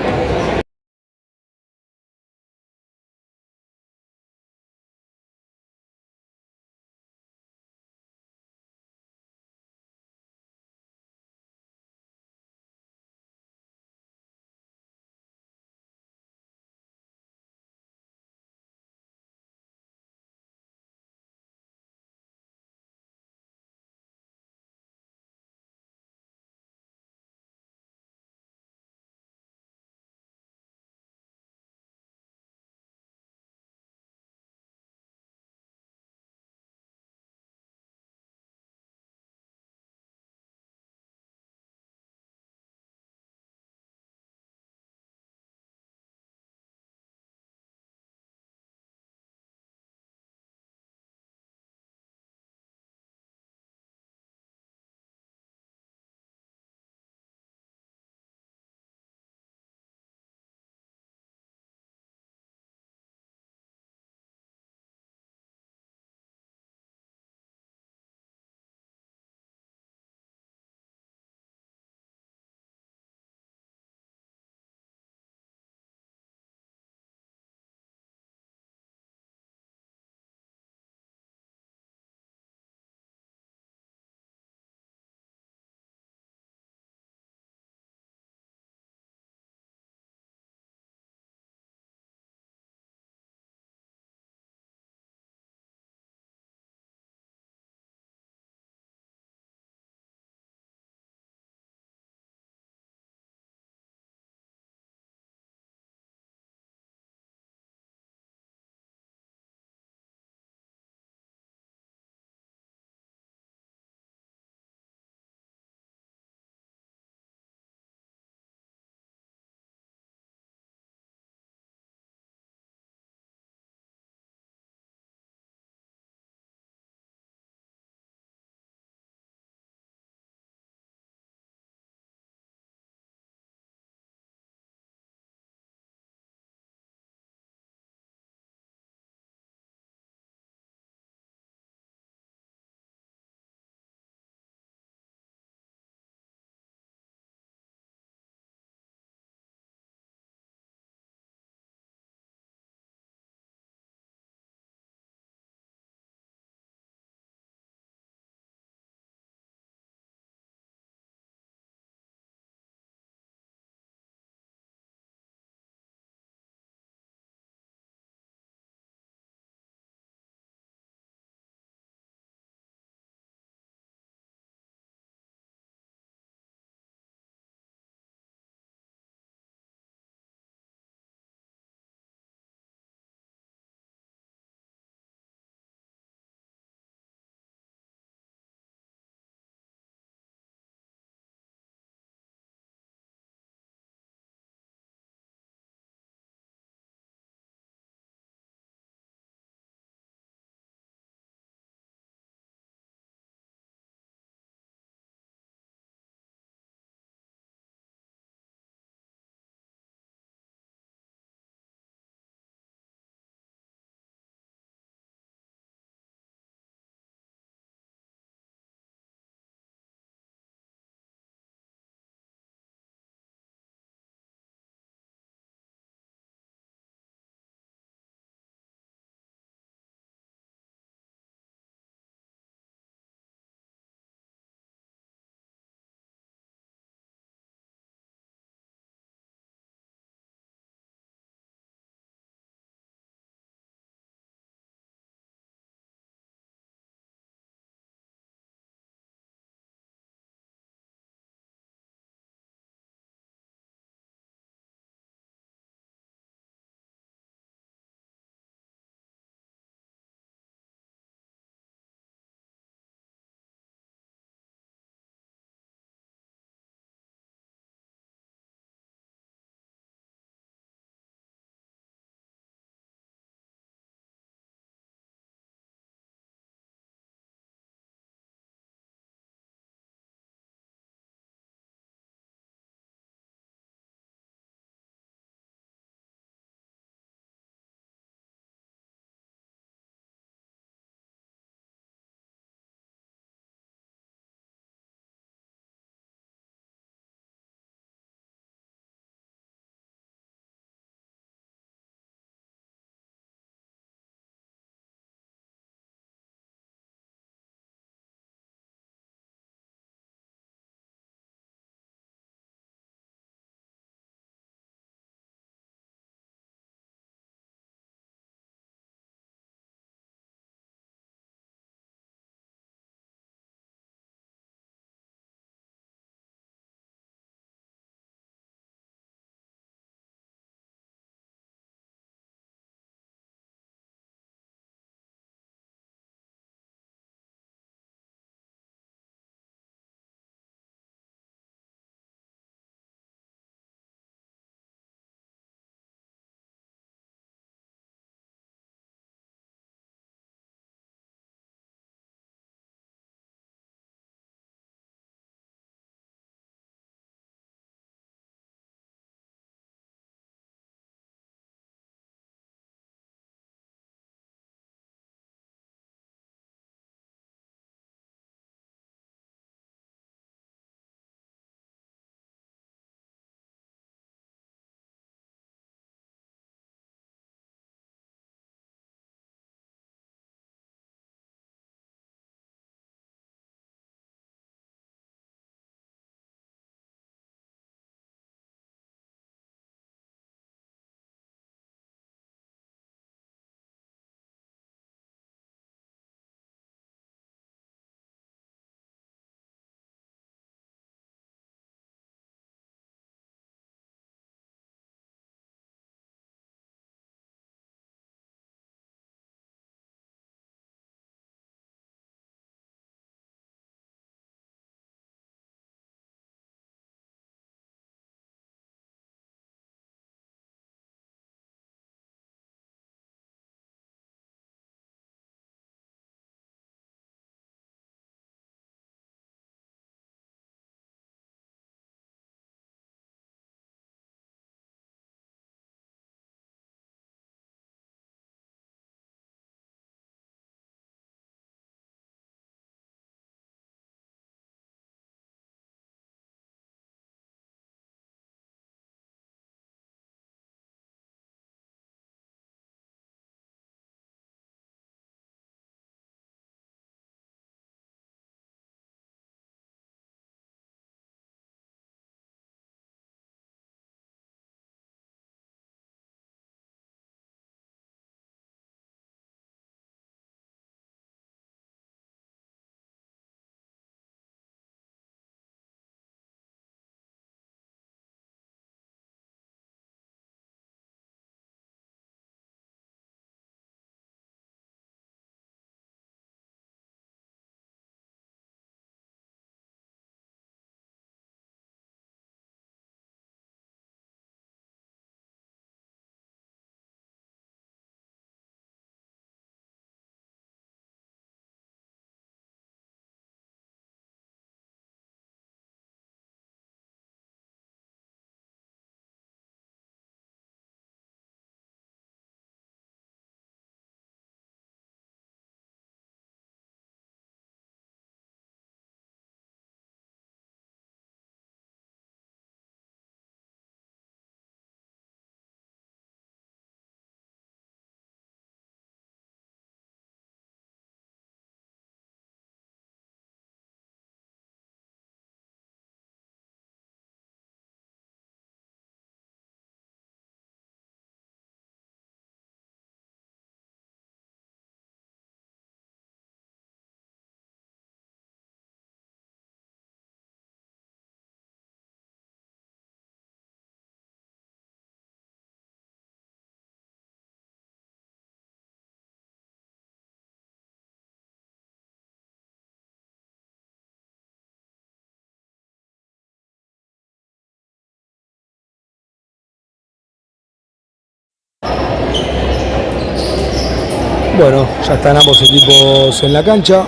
Bueno, ya están ambos equipos en la cancha.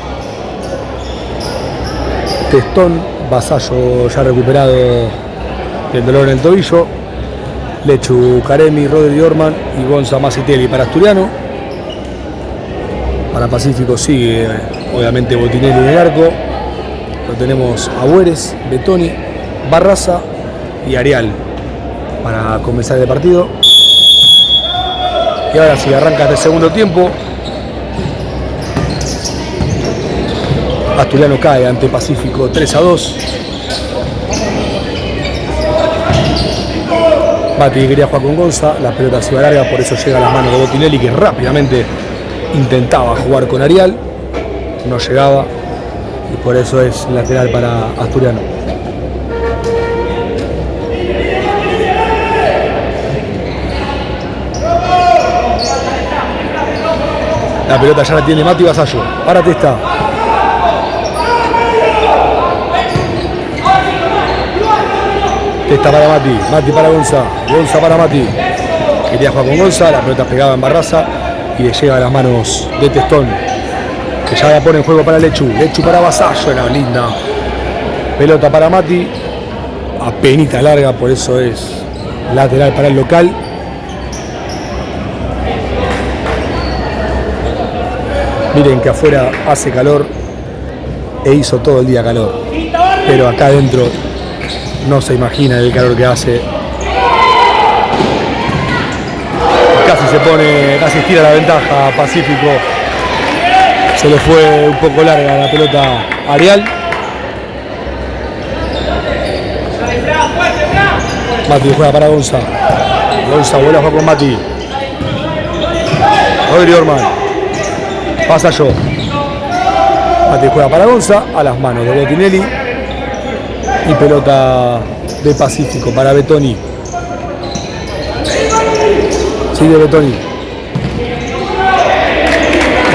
Testón, Vasallo ya recuperado del dolor en el tobillo. Lechu, Caremi, Rodri Orman y Gonza Masitelli para Asturiano. Para Pacífico sigue obviamente Botinelli en el arco. Lo tenemos a Bueres, Betoni, Barraza y Arial para comenzar el partido. Y ahora sí arranca este segundo tiempo. Asturiano cae ante Pacífico 3-2. Mati quería jugar con Gonza, la pelota se va larga, por eso llega a las manos de Botinelli, que rápidamente intentaba jugar con Arial, no llegaba y por eso es lateral para Asturiano. La pelota ya la tiene Mati Vasallo, para Testa. Testa para Mati, Mati para Gonza, Gonza para Mati. Quería jugar con Gonza, la pelota pegaba en Barraza y le llega a las manos de Testón, que ya la pone en juego para Lechu. Lechu para Vasallo, era linda. Pelota para Mati, apenita larga, por eso es lateral para el local. Miren que afuera hace calor e hizo todo el día calor, pero acá adentro no se imagina el calor que hace. Casi estira la ventaja Pacífico. Se le fue un poco larga la pelota a Arial. Mati juega para Gonza. Gonza vuelve a jugar con Mati. Rodri Orman. Pasa yo. Mati juega para Gonza. A las manos de Botinelli. Y pelota de Pacífico para Betoni. Sigue Betoni.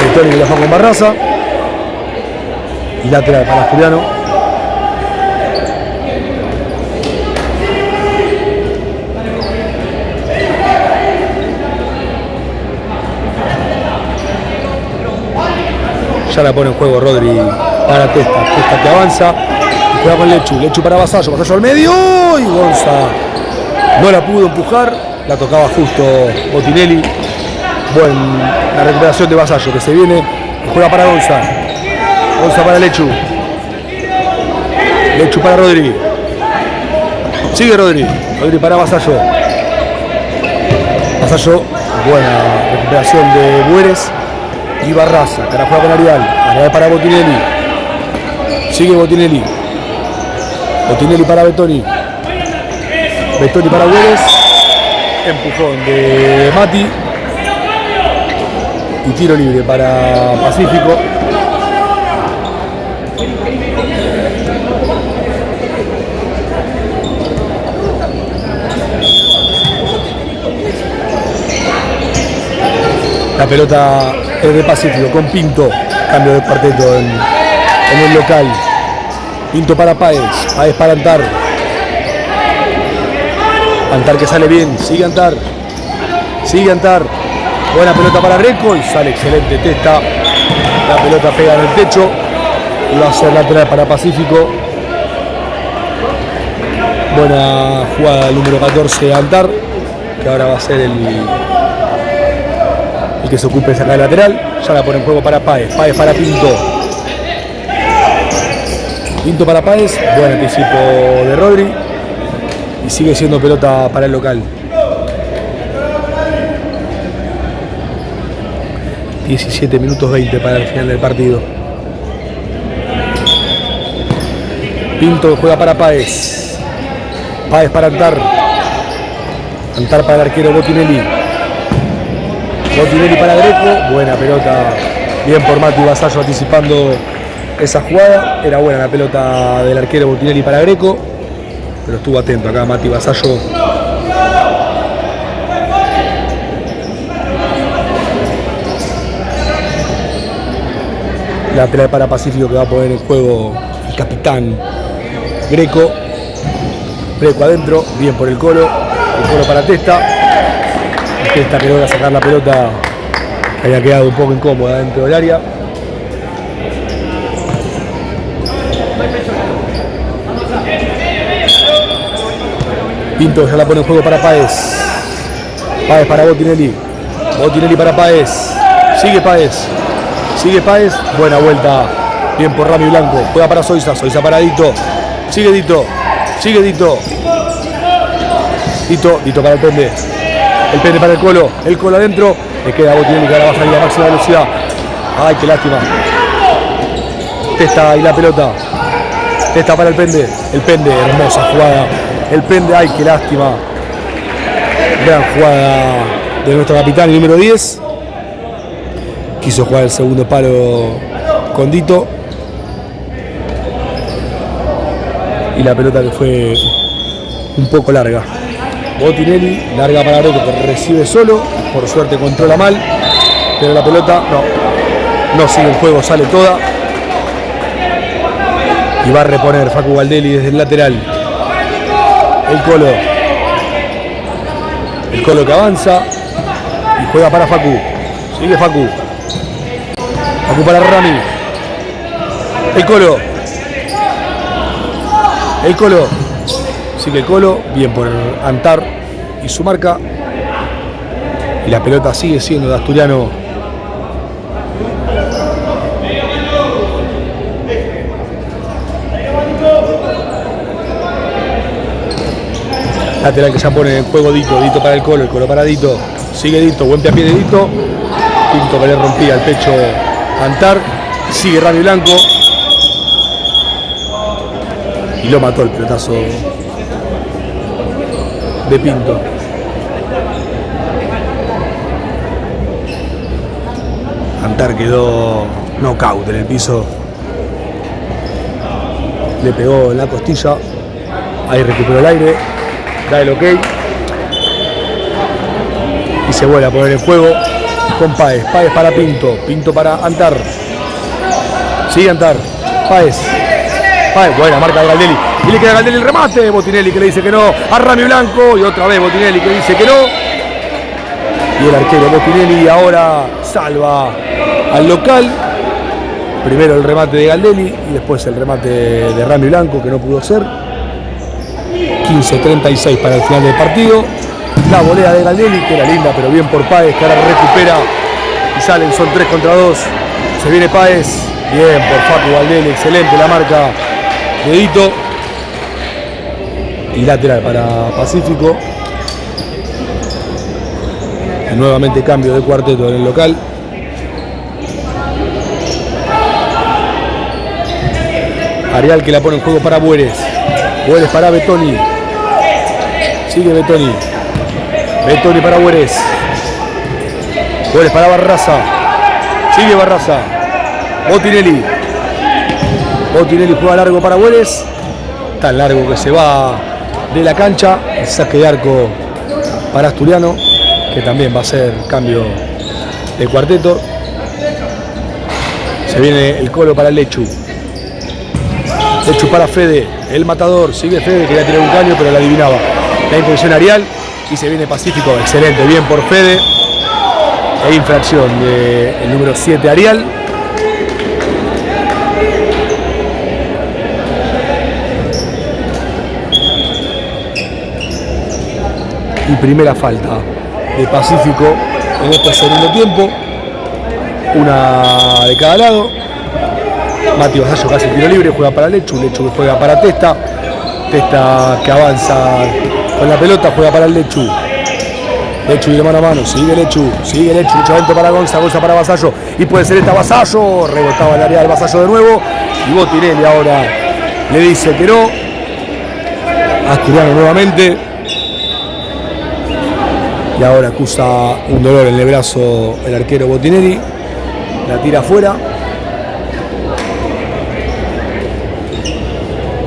Betoni que la juega con Barraza. Y lateral para Asturiano. Ya la pone en juego Rodri para Testa. Testa que avanza. Y juega con Lechu. Lechu para Vasallo. Vasallo al medio. Y Gonza no la pudo empujar. La tocaba justo Botinelli. La recuperación de Vasallo que se viene. Y juega para Gonza. Gonza para Lechu. Lechu para Rodri. Sigue Rodri. Rodri para Vasallo. Vasallo. Buena recuperación de Bueres. Y Barraza, que la juega con Arial. Arial para Botinelli. Sigue Botinelli. Botinelli para Betoni. Betoni para Bueres. Empujón de Mati. Y tiro libre para Pacífico. La pelota es de Pacífico con Pinto. Cambio de cuarteto en el local. Pinto para Páez. Páez para Antar. Antar que sale bien. Sigue Antar. Sigue Antar. Buena pelota para Reco y sale excelente Testa. La pelota pega en el techo. Y va a ser lateral para Pacífico. Buena jugada el número 14 Antar. Que ahora va a ser el que se ocupe de sacar el lateral. Ya la pone en juego para Páez. Páez para Pinto. Pinto para Páez. Buen anticipo de Rodri. Y sigue siendo pelota para el local. 17 minutos 20 para el final del partido. Pinto juega para Páez. Páez para Antar. Antar para el arquero Botinelli. Botinelli para Greco, buena pelota, bien por Mati Vasallo anticipando esa jugada. Era buena la pelota del arquero Botinelli para Greco, pero estuvo atento acá Mati Vasallo. Lateral para Pacífico que va a poner en juego el capitán Greco. Greco adentro, bien por el Colo para Testa. Testa que logra sacar la pelota que había quedado un poco incómoda dentro del área. Pinto ya la pone en juego para Páez. Páez para Botinelli. Botinelli para Páez. Sigue Páez. Sigue Páez. Buena vuelta. Bien por Rami Blanco. Juega para Soiza. Soiza para Dito. Sigue Dito. Sigue Dito. Dito para el Pende. El Pende para el Colo. El Colo adentro. Le queda a Botinelli que ahora va a salir a máxima velocidad. Ay, qué lástima. Testa y la pelota. Testa para el Pende. El Pende. Hermosa jugada. El Pende. Ay, qué lástima. Gran jugada de nuestro capitán, el número 10. Quiso jugar el segundo palo con Dito. Y la pelota que fue un poco larga. Botinelli, larga para Breto que recibe solo. Por suerte controla mal. Pero la pelota no sigue el juego, sale toda. Y va a reponer Facu Baldelli desde el lateral. El Colo. El Colo que avanza. Y juega para Facu. Sigue Facu. Facu para Rami. El Colo. El Colo. Sigue el Colo. Bien por Antar y su marca. Y la pelota sigue siendo de Asturiano. Lateral que ya pone en juego Dito. Dito para el Colo para Dito. Sigue Dito. Buen pie a pie de Dito. Pinto que le rompía el pecho a Antar. Sigue Rami Blanco. Y lo mató el pelotazo de Pinto. Antar quedó knockout en el piso. Le pegó en la costilla. Ahí recuperó el aire. Da el ok. Y se vuelve a poner en juego con Páez. Páez para Pinto. Pinto para Antar. Sigue Antar. Páez. Páez. Buena marca de Baldelli. Y le queda a Baldelli el remate. Botinelli que le dice que no a Rami Blanco. Y otra vez Botinelli que dice que no. Y el arquero Botinelli ahora salva al local. Primero el remate de Baldelli y después el remate de Rami Blanco que no pudo ser. 15-36 para el final del partido. La volea de Baldelli que era linda pero bien por Páez que ahora recupera y salen, son 3 contra 2. Se viene Páez. Bien por Facu Baldelli, excelente la marca de Dito. Y lateral para Pacífico. Y nuevamente cambio de cuarteto en el local. Arial que la pone en juego para Bueres. Bueres para Betoni. Sigue Betoni. Betoni para Bueres. Bueres para Barraza. Sigue Barraza. Botinelli. Botinelli juega largo para Bueres. Tan largo que se va de la cancha. El saque de arco para Asturiano, que también va a ser cambio de cuarteto. Se viene el Colo para Lechu. Lechu para Fede. El matador. Sigue Fede. Quería tirar un caño pero la adivinaba. La intención Arial. Y se viene Pacífico. Excelente. Bien por Fede. E infracción del número 7 Arial. Y primera falta de Pacífico en este segundo tiempo. Una de cada lado. Mati Vasallo casi tiro libre, juega para Lechu. Lechu que juega para Testa. Testa que avanza con la pelota, juega para el Lechu. Lechu y de mano a mano, sigue Lechu. Sigue Lechu, mucho adentro para Gonza. Gonza para Vasallo. Y puede ser esta Vasallo. Rebotaba el área del Vasallo de nuevo. Y Botinelli ahora le dice que no. Asturiano nuevamente. Y ahora acusa un dolor en el brazo el arquero Botinelli. La tira afuera.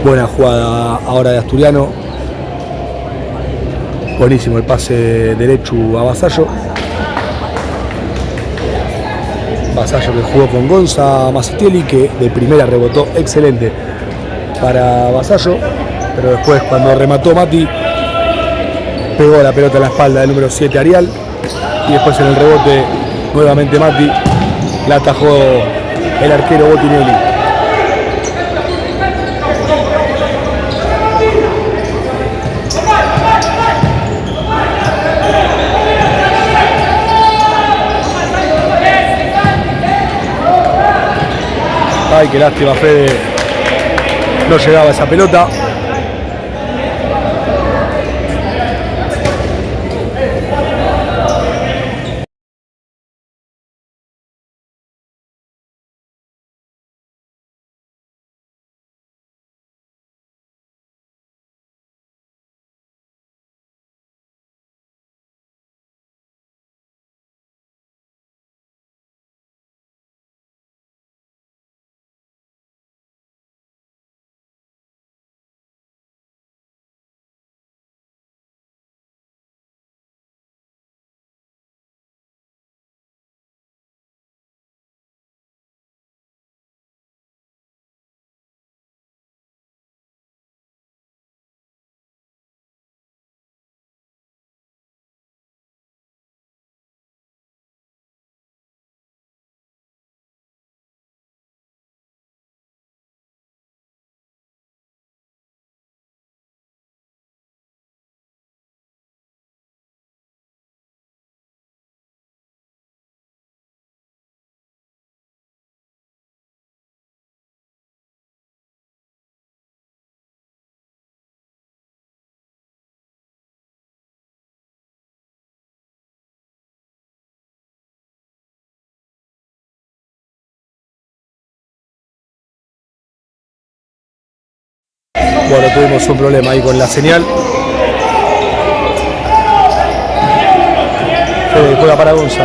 Buena jugada ahora de Asturiano. Buenísimo el pase derecho a Vasallo. Vasallo que jugó con Gonza Mazzitelli, que de primera rebotó excelente para Vasallo. Pero después cuando remató Mati, pegó la pelota en la espalda del número 7 Arial. Y después en el rebote Nuevamente Matti. La atajó el arquero Botinelli. Ay, qué lástima, Fede. No llegaba esa pelota. Bueno, tuvimos un problema ahí con la señal. Fede juega para Gonza.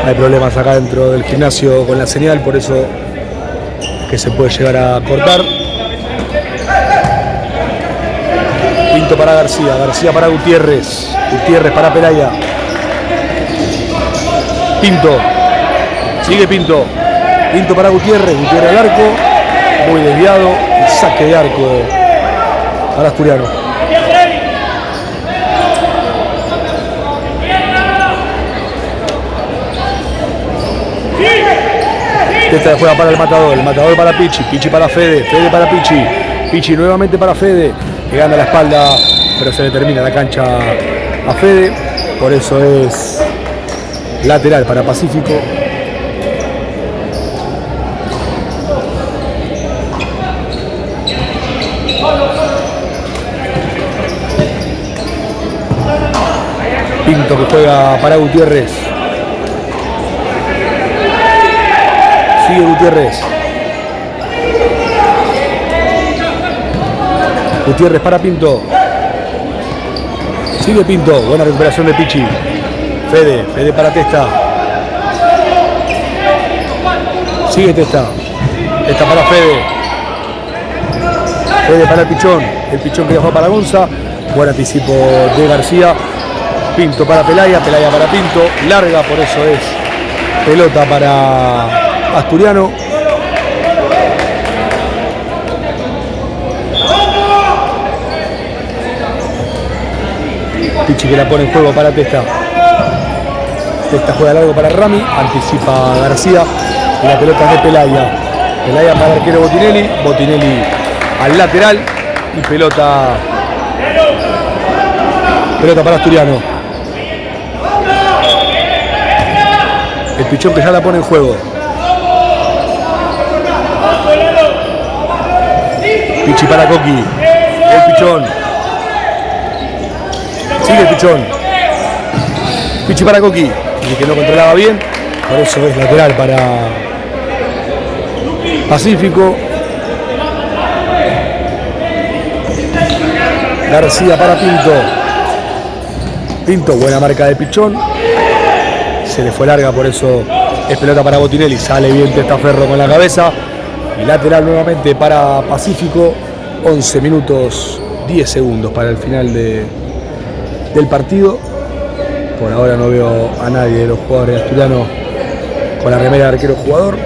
Hay problemas acá dentro del gimnasio con la señal, por eso que se puede llegar a cortar. Pinto para García, García para Gutiérrez, Gutiérrez para Pelaya. Pinto, sigue Pinto. Pinto para Gutiérrez, Gutiérrez al arco, muy desviado, y saque de arco para Asturiano. Esta juega para el matador para Pichi, Pichi para Fede, Fede para Pichi, Pichi nuevamente para Fede, que gana la espalda, pero se le termina la cancha a Fede, por eso es lateral para Pacífico. Pinto que juega para Gutiérrez. Sigue Gutiérrez. Gutiérrez para Pinto. Sigue Pinto. Buena recuperación de Pichi. Fede. Fede para Testa. Sigue Testa. Testa para Fede. Fede para el Pichón. El Pichón que dejó para Gonza. Buen anticipo de García. Pinto para Pelaya, Pelaya para Pinto, larga, por eso es pelota para Asturiano. Pichi que la pone en juego para Testa. Testa juega largo para Rami, anticipa García y la pelota es de Pelaya. Pelaya para el arquero Botinelli, Botinelli al lateral y pelota para Asturiano. El Pichón que ya la pone en juego. Pichi para Coqui. El Pichón. Sigue el Pichón. Pichi para Coqui. Y que no controlaba bien. Por eso es lateral para Pacífico. García para Pinto. Pinto, buena marca de Pichón. Se le fue larga, por eso es pelota para Botinelli. Sale bien Testaferro con la cabeza. Y lateral nuevamente para Pacífico. 11 minutos 10 segundos para el final del partido. Por ahora no veo a nadie de los jugadores asturianos con la remera de arquero jugador.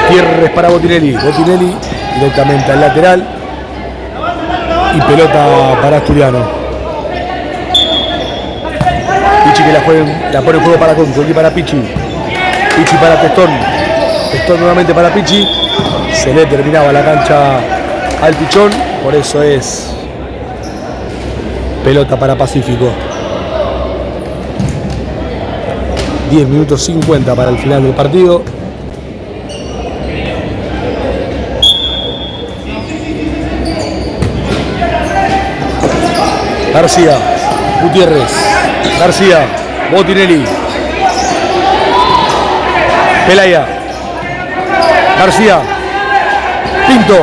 Gutiérrez para Botinelli. Botinelli directamente al lateral. Y pelota para Asturiano. Pichi que la pone en juego para Conco. Aquí para Pichi. Pichi para Testón. Testón nuevamente para Pichi. Se le terminaba la cancha al Pichón. Por eso es pelota para Pacífico. 10 minutos 50 para el final del partido. García, Gutiérrez, García, Botinelli, Pelaya, García, Pinto,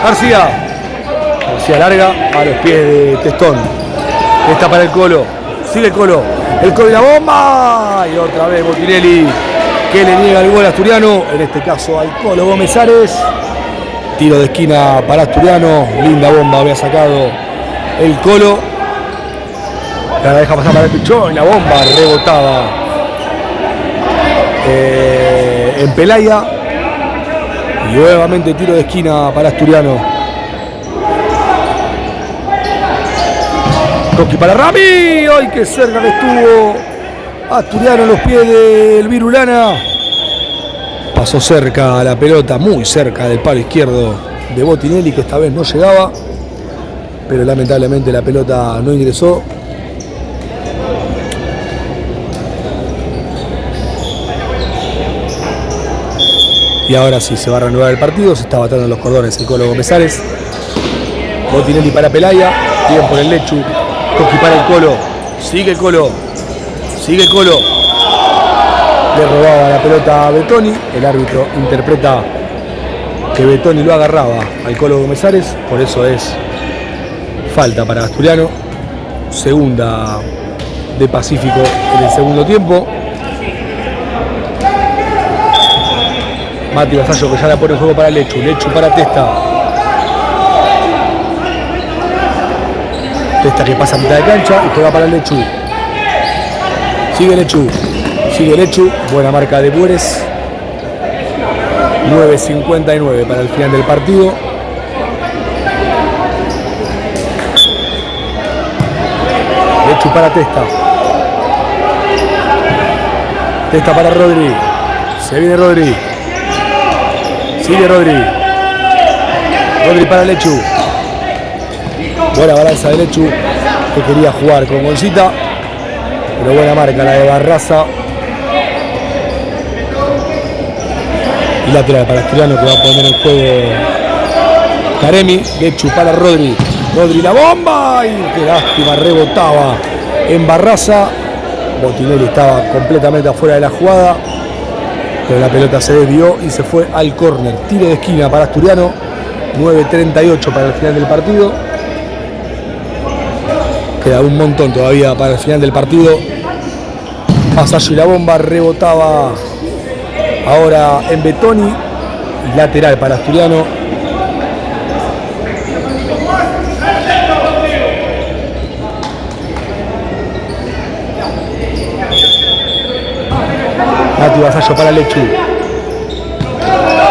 García larga a los pies de Testón. Esta para el Colo, sigue el Colo y la bomba, y otra vez Botinelli que le niega el gol a Asturiano, en este caso al Colo Gómez Ares. Tiro de esquina para Asturiano, linda bomba había sacado el Colo. La deja pasar para el Pichón, la bomba rebotaba en Pelaya. Y nuevamente tiro de esquina para Asturiano. Toqui para Rami. ¡Ay, qué cerca que estuvo Asturiano en los pies del Virulana! Pasó cerca la pelota, muy cerca del palo izquierdo de Botinelli, que esta vez no llegaba. Pero lamentablemente la pelota no ingresó. Y ahora sí se va a reanudar el partido. Se está batando los cordones el Colo Gómez Ares. Botinelli para Pelaya. Bien por el Lechu. Toqui para el Colo. Sigue el Colo. Le robaba la pelota a Betoni. El árbitro interpreta que Betoni lo agarraba al Colo Gómez Ares. Por eso es falta para Asturiano. Segunda de Pacífico en el segundo tiempo. Mati Vasallo que ya la pone en juego para Lechu. Lechu para Testa. Testa que pasa a mitad de cancha y juega para Lechu. Sigue Lechu. Buena marca de Bueres. 9:59 para el final del partido. Lechu para Testa. Testa para Rodri. Se viene Rodri. Sigue Rodri. Rodri para Lechu. Buena balanza de Lechu, que quería jugar con Goncita. Pero buena marca la de Barraza. Y lateral para Asturiano, que va a poner en juego Caremi. Lechu para Rodri. Rodri la bomba. Y qué lástima, rebotaba en Barraza. Botinelli estaba completamente afuera de la jugada. Pero la pelota se desvió y se fue al córner. Tiro de esquina para Asturiano. 9:38 para el final del partido. Queda un montón todavía para el final del partido. Vasallo y la bomba rebotaba ahora en Betoni. Y lateral para Asturiano. Mati Vasallo para Lechu.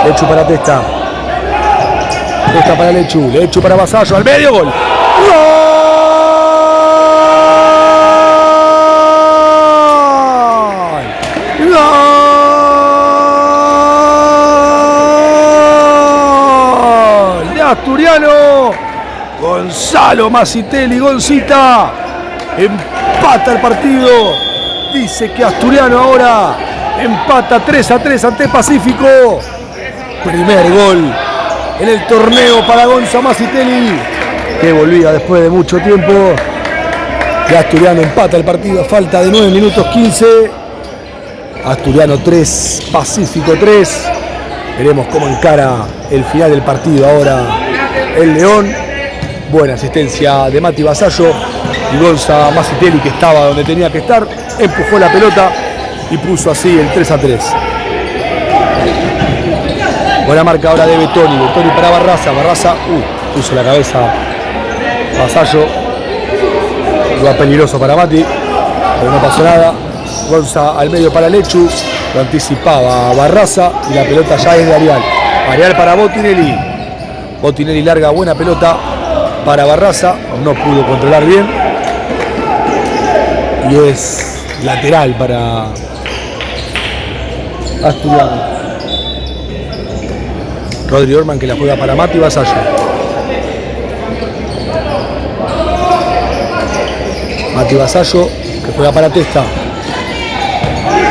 Lechu para Testa. Testa para Lechu. Lechu para Vasallo. Al medio, gol. ¡Gol! ¡Gol! De Asturiano. Gonzalo Masitelli. Goncita. Empata el partido. Dice que Asturiano ahora empata 3-3 ante Pacífico. Primer gol en el torneo para Gonza Masitelli, que volvía después de mucho tiempo. Y Asturiano empata el partido a falta de 9 minutos 15. Asturiano 3, Pacífico 3. Veremos cómo encara el final del partido ahora el León. Buena asistencia de Mati Vasallo. Y Gonza Masitelli, que estaba donde tenía que estar, empujó la pelota y puso así el 3-3. Buena marca ahora de Betoni. Betoni para Barraza. Barraza puso la cabeza Vasallo. Lugar peligroso para Mati, pero no pasó nada. Gonza al medio para Lechu. Lo anticipaba Barraza y la pelota ya es de Arial. Arial para Botinelli. Botinelli larga, buena pelota. para Barraza, no pudo controlar bien. Y es lateral para Asturiano. Rodri Orman que la juega para Mati Vasallo. Mati Vasallo que juega para Testa.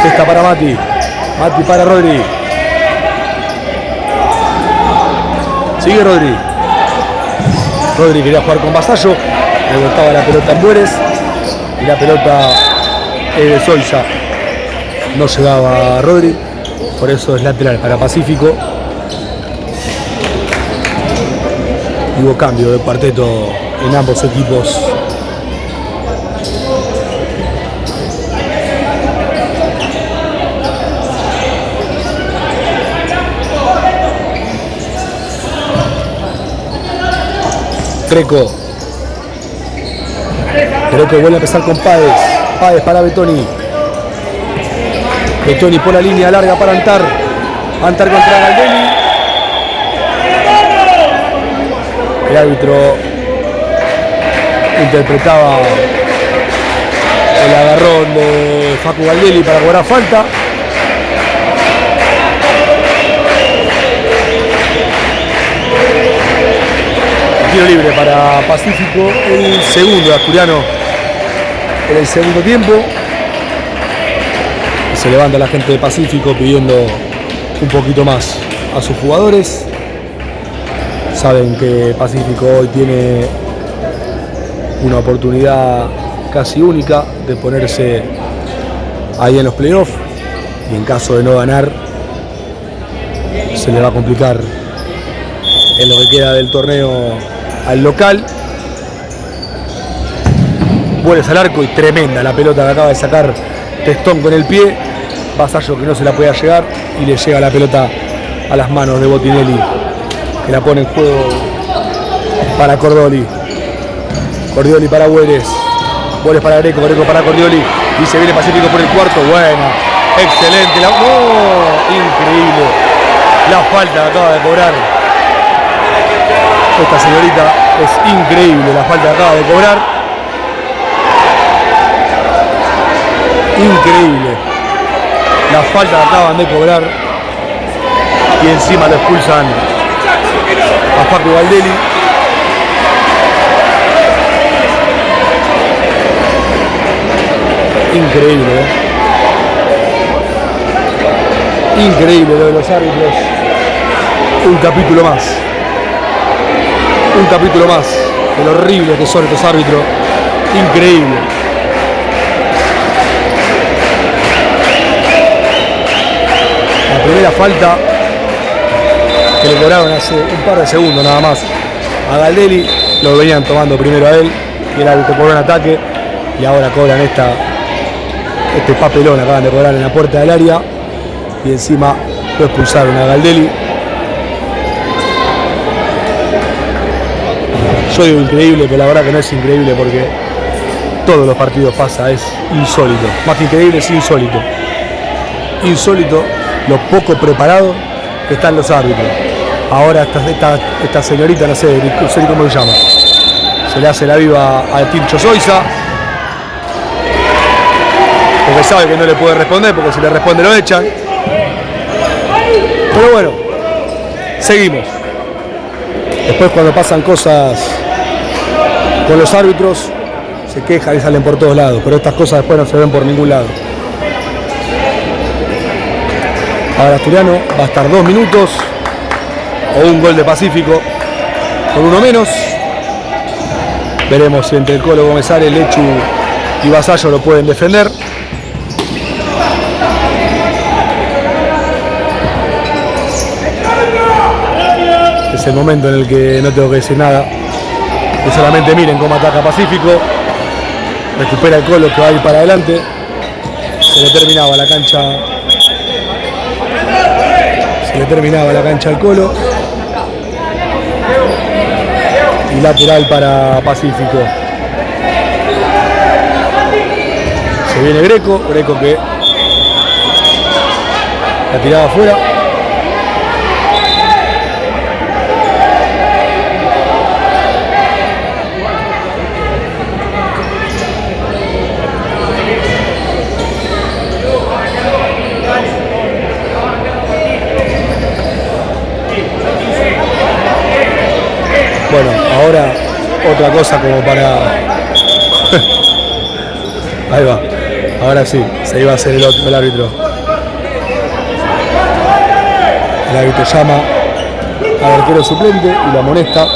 Testa para Mati. Mati para Rodri. Sigue Rodri. Rodri quería jugar con Vasallo. Rebotaba la pelota en Bueres. Y la pelota es de Soiza. No llegaba a Rodri. Por eso es lateral para Pacífico. Y hubo cambio de cuarteto en ambos equipos. Greco vuelve a empezar con Páez. Páez para Betoni. Betoni por la línea larga para Antar. Antar contra Galdelli. El árbitro interpretaba el agarrón de Facu Galdelli para cobrar falta. Tiro libre para Pacífico, el segundo de Asturiano en el segundo tiempo. Y se levanta la gente de Pacífico pidiendo un poquito más a sus jugadores. Saben que Pacífico hoy tiene una oportunidad casi única de ponerse ahí en los playoffs. Y en caso de no ganar, se le va a complicar en lo que queda del torneo al local. Vuelves al arco y tremenda la pelota que acaba de sacar Testón con el pie. Vasallo que no se la podía llegar y le llega la pelota a las manos de Botinelli, que la pone en juego para Cordioli. Cordioli para Bueres. Bueres para Greco, Greco para Cordioli. Y se viene Pacífico por el cuarto. Buena, excelente. Increíble la falta que acaba de cobrar esta señorita. Es increíble la falta que acaba de cobrar. Increíble la falta que acaban de cobrar. Y encima lo expulsan a Facu Galdelli. Increíble, Increíble lo de los árbitros. Un capítulo más. Un capítulo más de lo horrible que son estos árbitros. Increíble. La primera falta que le cobraron hace un par de segundos nada más a Galdelli, lo venían tomando primero a él y el árbitro cobró un ataque y ahora cobran este papelón, acaban de cobrar en la puerta del área y encima lo expulsaron a Galdelli. Yo digo increíble, pero la verdad que no es increíble porque todos los partidos pasa, es insólito. Más que increíble, es insólito. Insólito lo poco preparado que están los árbitros. Ahora esta señorita, no sé cómo se llama, se le hace la viva a Tincho Soiza, porque sabe que no le puede responder, porque si le responde lo echan. Pero bueno, seguimos. Después cuando pasan cosas con los árbitros, se quejan y salen por todos lados, pero estas cosas después no se ven por ningún lado. Ahora Asturiano va a estar 2 minutos o un gol de Pacífico con uno menos. Veremos si entre el Colo Gómez-Ares, Lechu y Vasallo lo pueden defender. Es el momento en el que no tengo que decir nada, que solamente miren cómo ataca Pacífico. Recupera el Colo que va a ir para adelante. Se le terminaba la cancha. Se le terminaba la cancha al Colo. Y lateral para Pacífico. Se viene Greco que la tiraba afuera. Bueno, ahora otra cosa como para... Ahí va. Ahora sí, se iba a hacer el árbitro. El árbitro llama al arquero suplente y lo amonesta,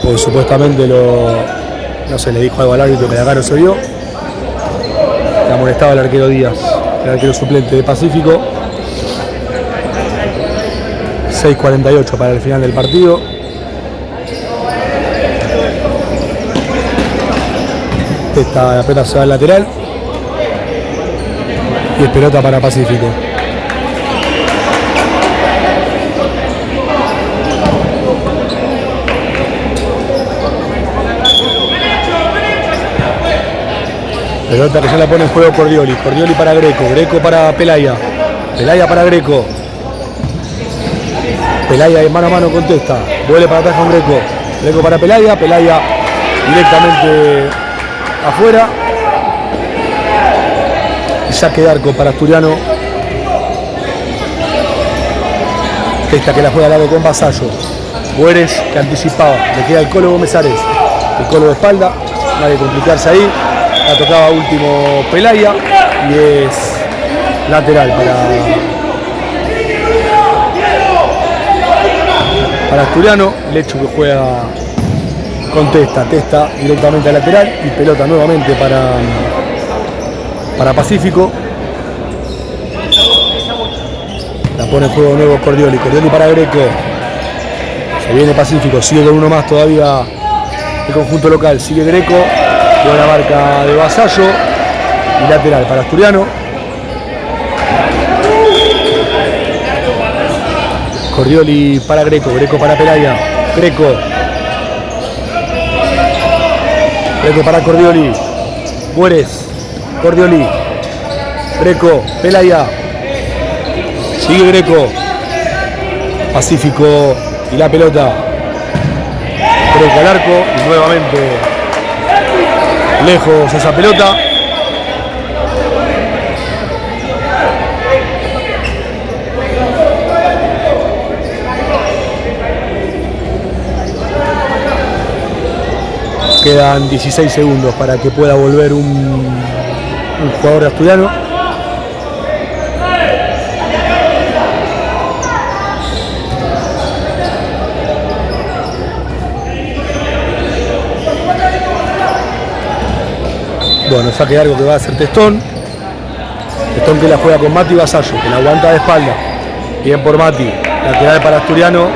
porque supuestamente no sé, le dijo algo al árbitro que acá no se vio. Le amonestaba al arquero Díaz, el arquero suplente de Pacífico. 6:48 para el final del partido. La pelota se va al lateral y es pelota para Pacífico. Pelota que ya la pone en juego Cordioli. Cordioli para Greco. Greco para Pelaya. Pelaya para Greco. Pelaya mano a mano contesta. Vuelve para atrás con Greco. Greco para Pelaya. Pelaya directamente afuera. Y saque de arco para Asturiano. Esta que la juega al lado con Vasallo. Bueres que anticipaba. Le queda el Colo Gómez Ares. El Colo de espalda. No hay que complicarse ahí. La tocaba último Pelaya. Y es lateral para Asturiano. Lechu que juega contesta, testa directamente al lateral y pelota nuevamente para Pacífico. La pone en juego nuevo Cordioli. Cordioli para Greco. Se viene Pacífico, sigue con uno más todavía el conjunto local. Sigue Greco. Buena marca de Vasallo. Y lateral para Asturiano. Cordioli para Greco. Greco para Pelaya. Greco para Cordioli. Bueres. Cordioli. Greco. Pelaya. Sigue Greco. Pacífico y la pelota. Greco al arco y nuevamente lejos esa pelota. Quedan 16 segundos para que pueda volver un jugador asturiano. Bueno, saque de arco que va a hacer Testón. Testón que la juega con Mati Vasallo, que la aguanta de espalda. Bien por Mati. Lateral para Asturiano.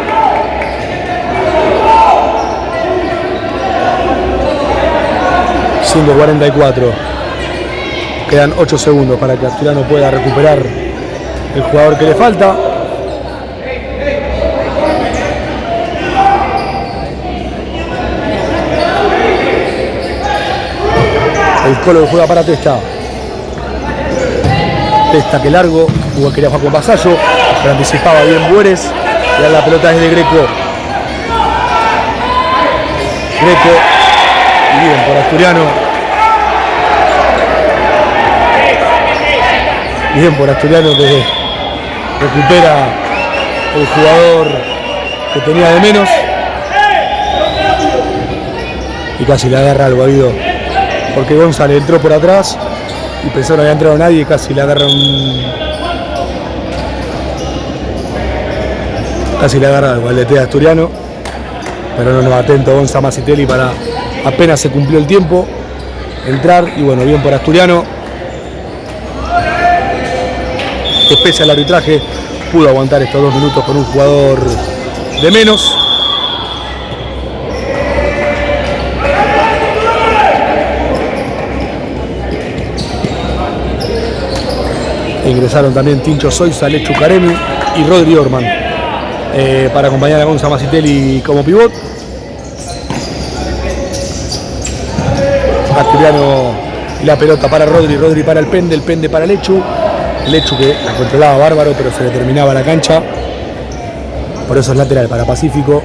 Siendo 44. Quedan 8 segundos para que Asturiano pueda recuperar el jugador que le falta. El Colo que juega para Testa. Testa que largo. Quería jugar con Vasallo. Pero anticipaba bien Bueres. Y la pelota es de Greco. Greco. Y bien por Asturiano. Bien por Asturiano que recupera el jugador que tenía de menos. Y casi le agarra al Guavido. Porque González entró por atrás y pensó que no había entrado nadie y casi le agarra casi le agarra al gualetea Asturiano. Pero no, atento Gonza Masitelli para apenas se cumplió el tiempo entrar y bueno, bien por Asturiano. Que pese al arbitraje pudo aguantar estos 2 minutos con un jugador de menos. Ingresaron también Tincho Soiza, Lechu Caremi y Rodri Orman para acompañar a Gonza Masitelli como pivot. Asturiano y la pelota para Rodri, Rodri para el Pende para Lechu. Lechu que la controlaba bárbaro, pero se le terminaba la cancha. Por eso es lateral para Pacífico.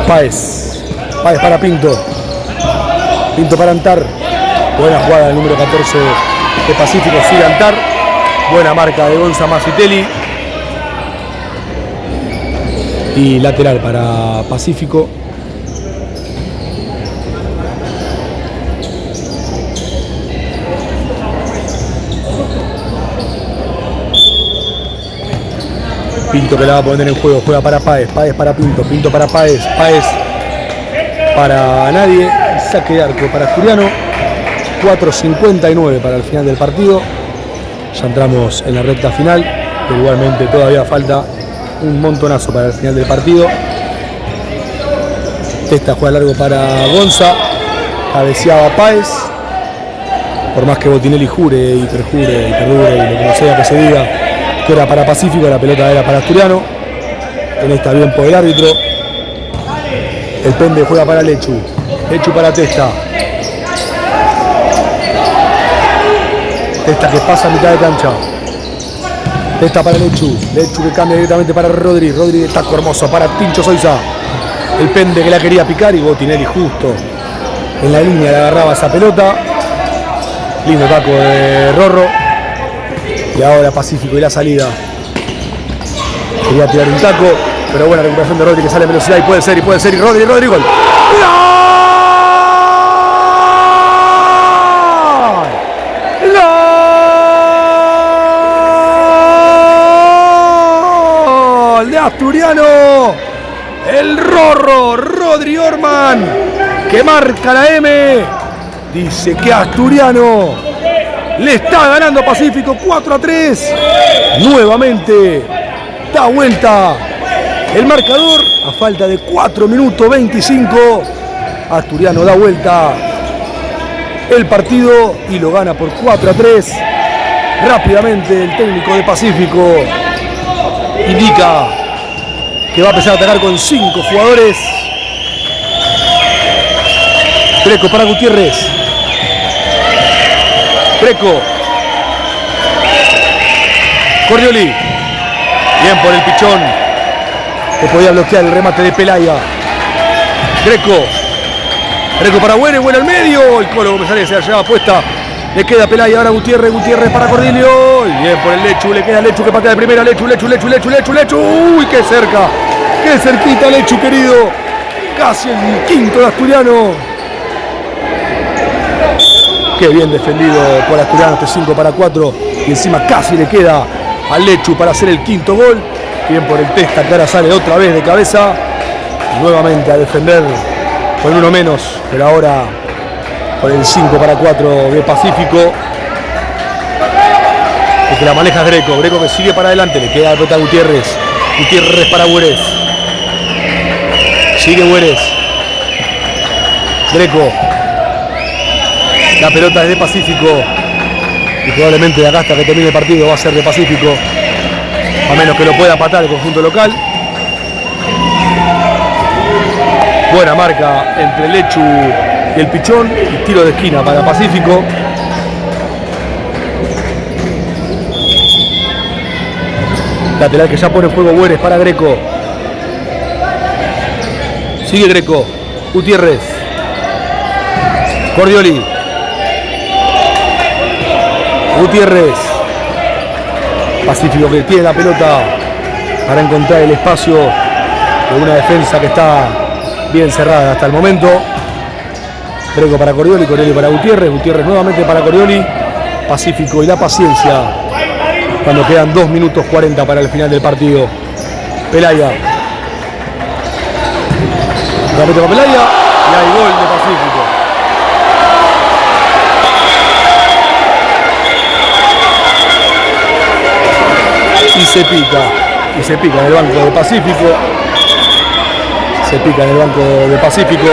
Páez para Pinto. Pinto para Antar. Buena jugada del número 14 de Pacífico sigue Antar. Buena marca de Gonza Mazzitelli. Y lateral para Pacífico. Pinto que la va a poner en juego, juega para Páez, Páez para Pinto, Pinto para Páez, Páez para nadie, saque de arco para Asturiano, 4:59 para el final del partido, ya entramos en la recta final, pero igualmente todavía falta un montonazo para el final del partido. Esta juega largo para Gonza, cabeceaba Páez, por más que Botinelli jure y perjure y perdure y lo que no sea que se diga que era para Pacífico, la pelota era para Asturiano. En esta bien por el árbitro. El Pende juega para Lechu. Lechu para Testa. Testa que pasa a mitad de cancha. Testa para Lechu. Lechu que cambia directamente para Rodri. Rodri taco hermoso para Tincho Soiza. El Pende que la quería picar y Botinelli justo en la línea le agarraba esa pelota. Lindo taco de Rorro. Y ahora Pacífico y la salida. Quería tirar un taco, pero buena recuperación de Rodri que sale en velocidad y puede ser, y Rodri, gol. ¡Gol! ¡Gol! De Asturiano. El Rorro, Rodri Orman, que marca la M. Dice que Asturiano le está ganando Pacífico 4-3. Nuevamente da vuelta el marcador a falta de 4 minutos 25. Asturiano da vuelta el partido y lo gana por 4-3. Rápidamente el técnico de Pacífico indica que va a empezar a atacar con 5 jugadores. Greco para Gutiérrez. Greco. Cordioli. Bien por el pichón. Que podía bloquear el remate de Pelaya. Greco. Greco para Güere, Güere al medio. El Colo Gómez se la lleva puesta. Le queda Pelaya, ahora Gutiérrez, Gutiérrez para Cordelio. Y bien por el Lechu, le queda Lechu que patea de primera. Lechu. Uy, qué cerca. Qué cerquita Lechu, querido. Casi el quinto de Asturiano. Qué bien defendido por Asturiano, este 5-4. Y encima casi le queda al Lechu para hacer el quinto gol. Bien por el Testa, que ahora sale otra vez de cabeza. Nuevamente a defender con uno menos, pero ahora por el 5-4 de Pacífico. El que la maneja Greco. Greco que sigue para adelante, le queda la pelota a Gutiérrez. Gutiérrez para Güeres. Sigue Güeres. Greco. La pelota es de Pacífico. Y probablemente de acá hasta que termine el partido va a ser de Pacífico. A menos que lo pueda patar el conjunto local. Buena marca entre Lechu y el pichón. Y tiro de esquina para Pacífico. Lateral que ya pone en juego Güeres para Greco. Sigue Greco. Gutiérrez. Cordioli. Gutiérrez. Pacífico que tiene la pelota para encontrar el espacio de una defensa que está bien cerrada hasta el momento. Greco para Cordioli, Cordioli para Gutiérrez, Gutiérrez nuevamente para Cordioli. Pacífico y la paciencia cuando quedan 2 minutos 40 para el final del partido. Pelaya. La mete para Pelaya y hay gol de Pacífico. Y se pica en el banco de Pacífico. Se pica en el banco de Pacífico.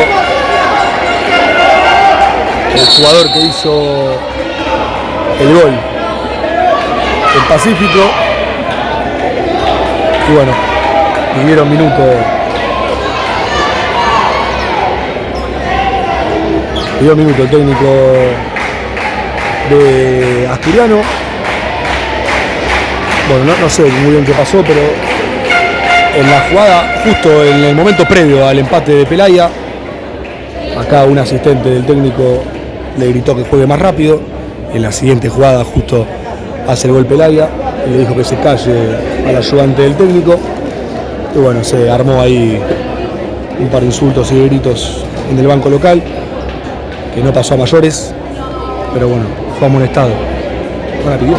El jugador que hizo el gol del Pacífico. Y bueno, vivieron minutos. Dio minuto el técnico de Asturiano. Bueno, no sé muy bien qué pasó, pero en la jugada, justo en el momento previo al empate de Pelaya, acá un asistente del técnico le gritó que juegue más rápido. En la siguiente jugada justo hace el gol Pelaya y le dijo que se calle al ayudante del técnico. Y bueno, se armó ahí un par de insultos y gritos en el banco local, que no pasó a mayores, pero bueno, fue amonestado. No la pidió.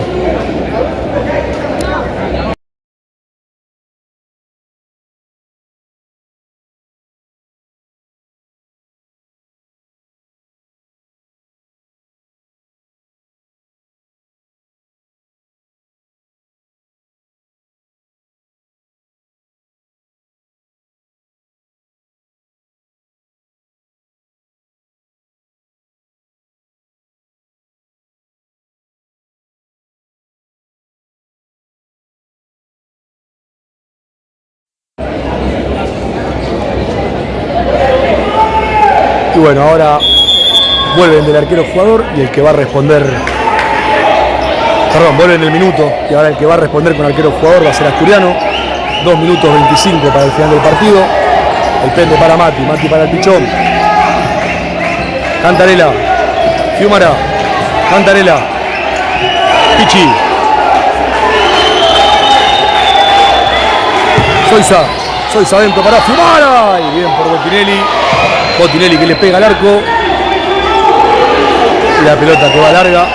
Y bueno, ahora vuelven del arquero jugador y el que va a responder, vuelven el minuto y ahora el que va a responder con arquero jugador va a ser Asturiano. 2 minutos 25 para el final del partido. El pende para Mati para el Pichón. Cantarela, Fiumara, Cantarela, Pichi, Soiza adentro para Fiumara y bien por Botinelli que le pega al arco y la pelota que va larga.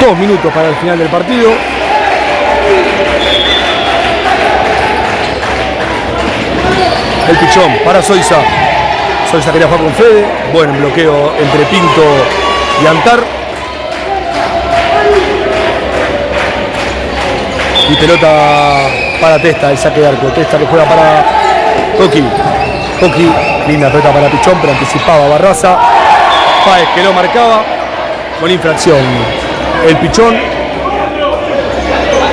Dos minutos para el final del partido. El Pichón para Soiza quería jugar con Fede, buen bloqueo entre Pinto y Antar. Y pelota para Testa, el saque de arco. Testa que juega para Coqui, linda pelota para Pichón, pero anticipaba Barraza. Páez que lo marcaba con infracción. El Pichón.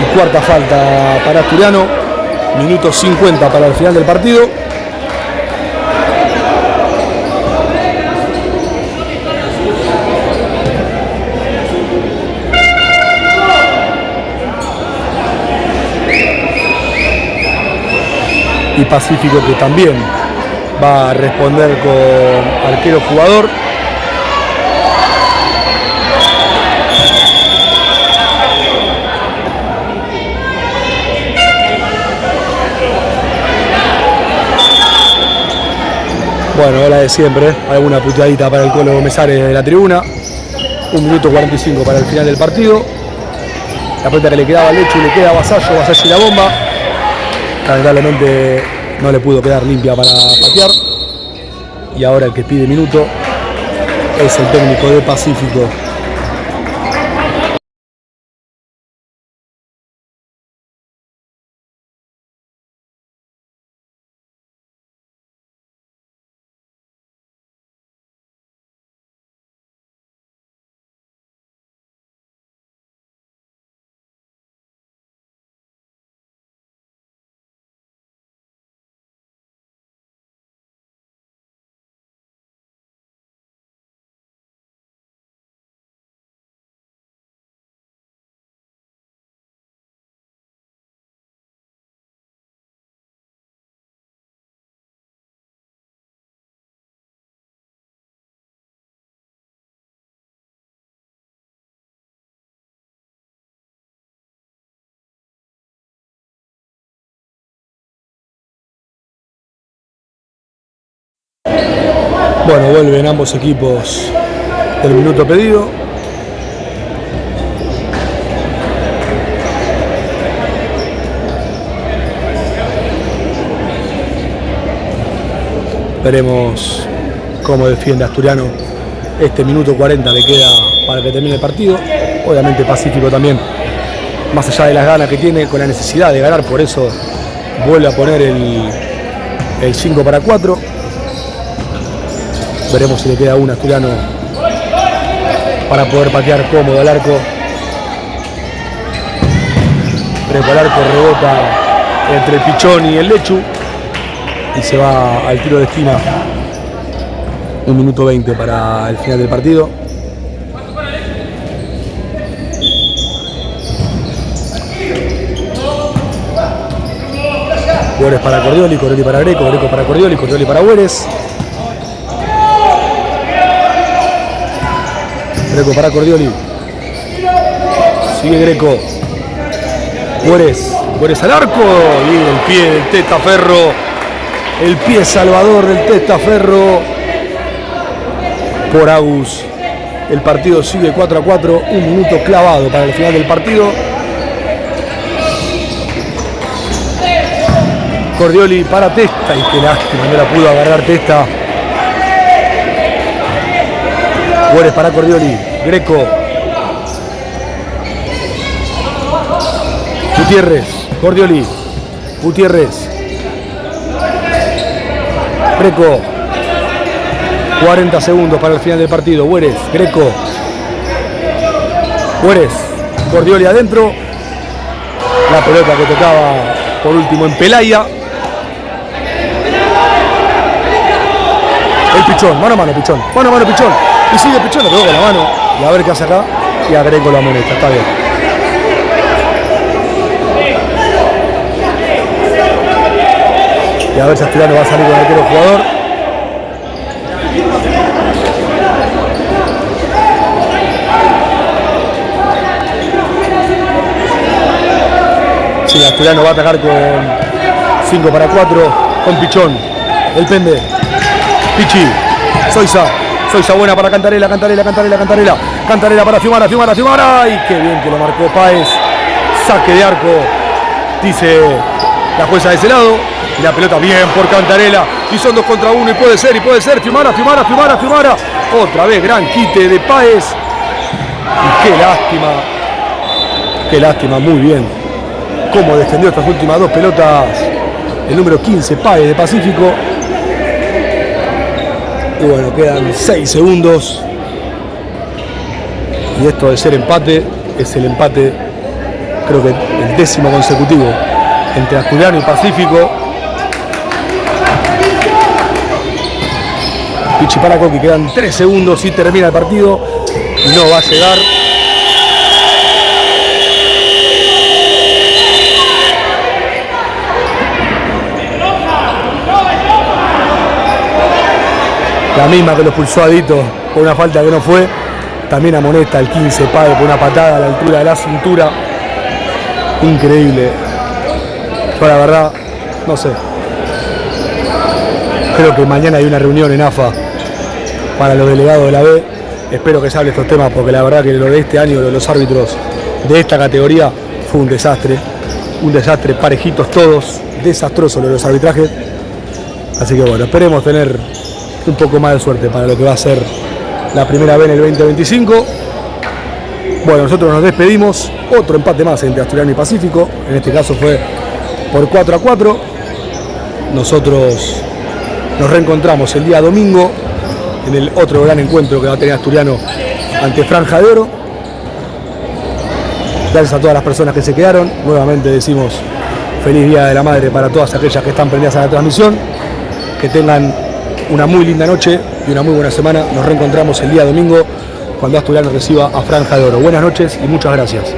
Y cuarta falta para Asturiano. Minuto 50 para el final del partido. Y Pacífico que también va a responder con arquero jugador. Bueno, la de siempre, alguna puteadita para el Colo Gómezares de la tribuna. 1 minuto 45 para el final del partido. La pelota que le quedaba al Lechu, le queda a Vasallo y la bomba. Lamentablemente no le pudo quedar limpia para patear. Y ahora el que pide minuto es el técnico de Pacífico. Bueno, vuelven ambos equipos del minuto pedido. Veremos cómo defiende Asturiano este minuto 40 que queda para que termine el partido. Obviamente Pacífico también, más allá de las ganas que tiene, con la necesidad de ganar, por eso vuelve a poner el 5 para 4. Veremos si le queda un Asturiano para poder patear cómodo al arco. Trepa al arco, rebota entre el Pichón y el Lechu y se va al tiro de esquina. 1 minuto 20 para el final del partido. Güeres para Cordioli, Cordioli para Greco, Greco para Cordioli, Cordioli para Güeres. Greco para Cordioli. Sigue Greco. Bueres al arco. Y el pie del Testaferro. El pie salvador del Testaferro. Por Agus. El partido sigue 4-4. Un minuto clavado para el final del partido. Cordioli para Testa. Y qué lástima, no la pudo agarrar Testa. Bueres para Cordioli. Greco. Gutiérrez. Cordioli. Gutiérrez. Greco. 40 segundos para el final del partido. Bueres. Greco. Bueres. Cordioli adentro. La pelota que tocaba por último en Pelaya. El Pichón. Mano a mano Pichón. Mano a mano Pichón. Y sigue Pichón. Lo pegó con la mano. Y a ver qué hace acá. Y a Greco la amonesta. Está bien. Y a ver si Asturiano va a salir con el arquero jugador. Sí, Asturiano va a atacar con 5 para 4 con Pichón. El Pende. Pichi. Soiza buena para Cantarela. Cantarela para Fiumara. Y qué bien que lo marcó Páez. Saque de arco. Dice la jueza de ese lado. Y la pelota bien por Cantarela. Y son 2 contra 1 y puede ser. Fiumara. Otra vez gran quite de Páez. Y qué lástima, muy bien. Cómo defendió estas últimas 2 pelotas el número 15, Páez de Pacífico. Y bueno, quedan 6 segundos. Y esto de ser empate, es el empate, creo que el 10º consecutivo entre Asturiano y Pacífico. Pichi para Coqui, quedan 3 segundos y termina el partido. Y no va a llegar. La misma que lo expulsó a Dito por una falta que no fue. También amonesta el 15 Páez por una patada a la altura de la cintura. Increíble. Yo la verdad, no sé. Creo que mañana hay una reunión en AFA para los delegados de la B. Espero que se hable estos temas porque la verdad que lo de este año, los árbitros de esta categoría, fue un desastre. Un desastre, parejitos todos. Desastroso lo de los arbitrajes. Así que bueno, esperemos tener un poco más de suerte para lo que va a ser la primera vez en el 2025. Bueno, nosotros nos despedimos. Otro empate más entre Asturiano y Pacífico. En este caso fue por 4-4. Nosotros nos reencontramos el día domingo en el otro gran encuentro que va a tener Asturiano ante Franja de Oro. Gracias a todas las personas que se quedaron. Nuevamente decimos feliz Día de la Madre para todas aquellas que están prendidas a la transmisión. Que tengan una muy linda noche y una muy buena semana. Nos reencontramos el día domingo cuando Asturiano reciba a Franja de Oro. Buenas noches y muchas gracias.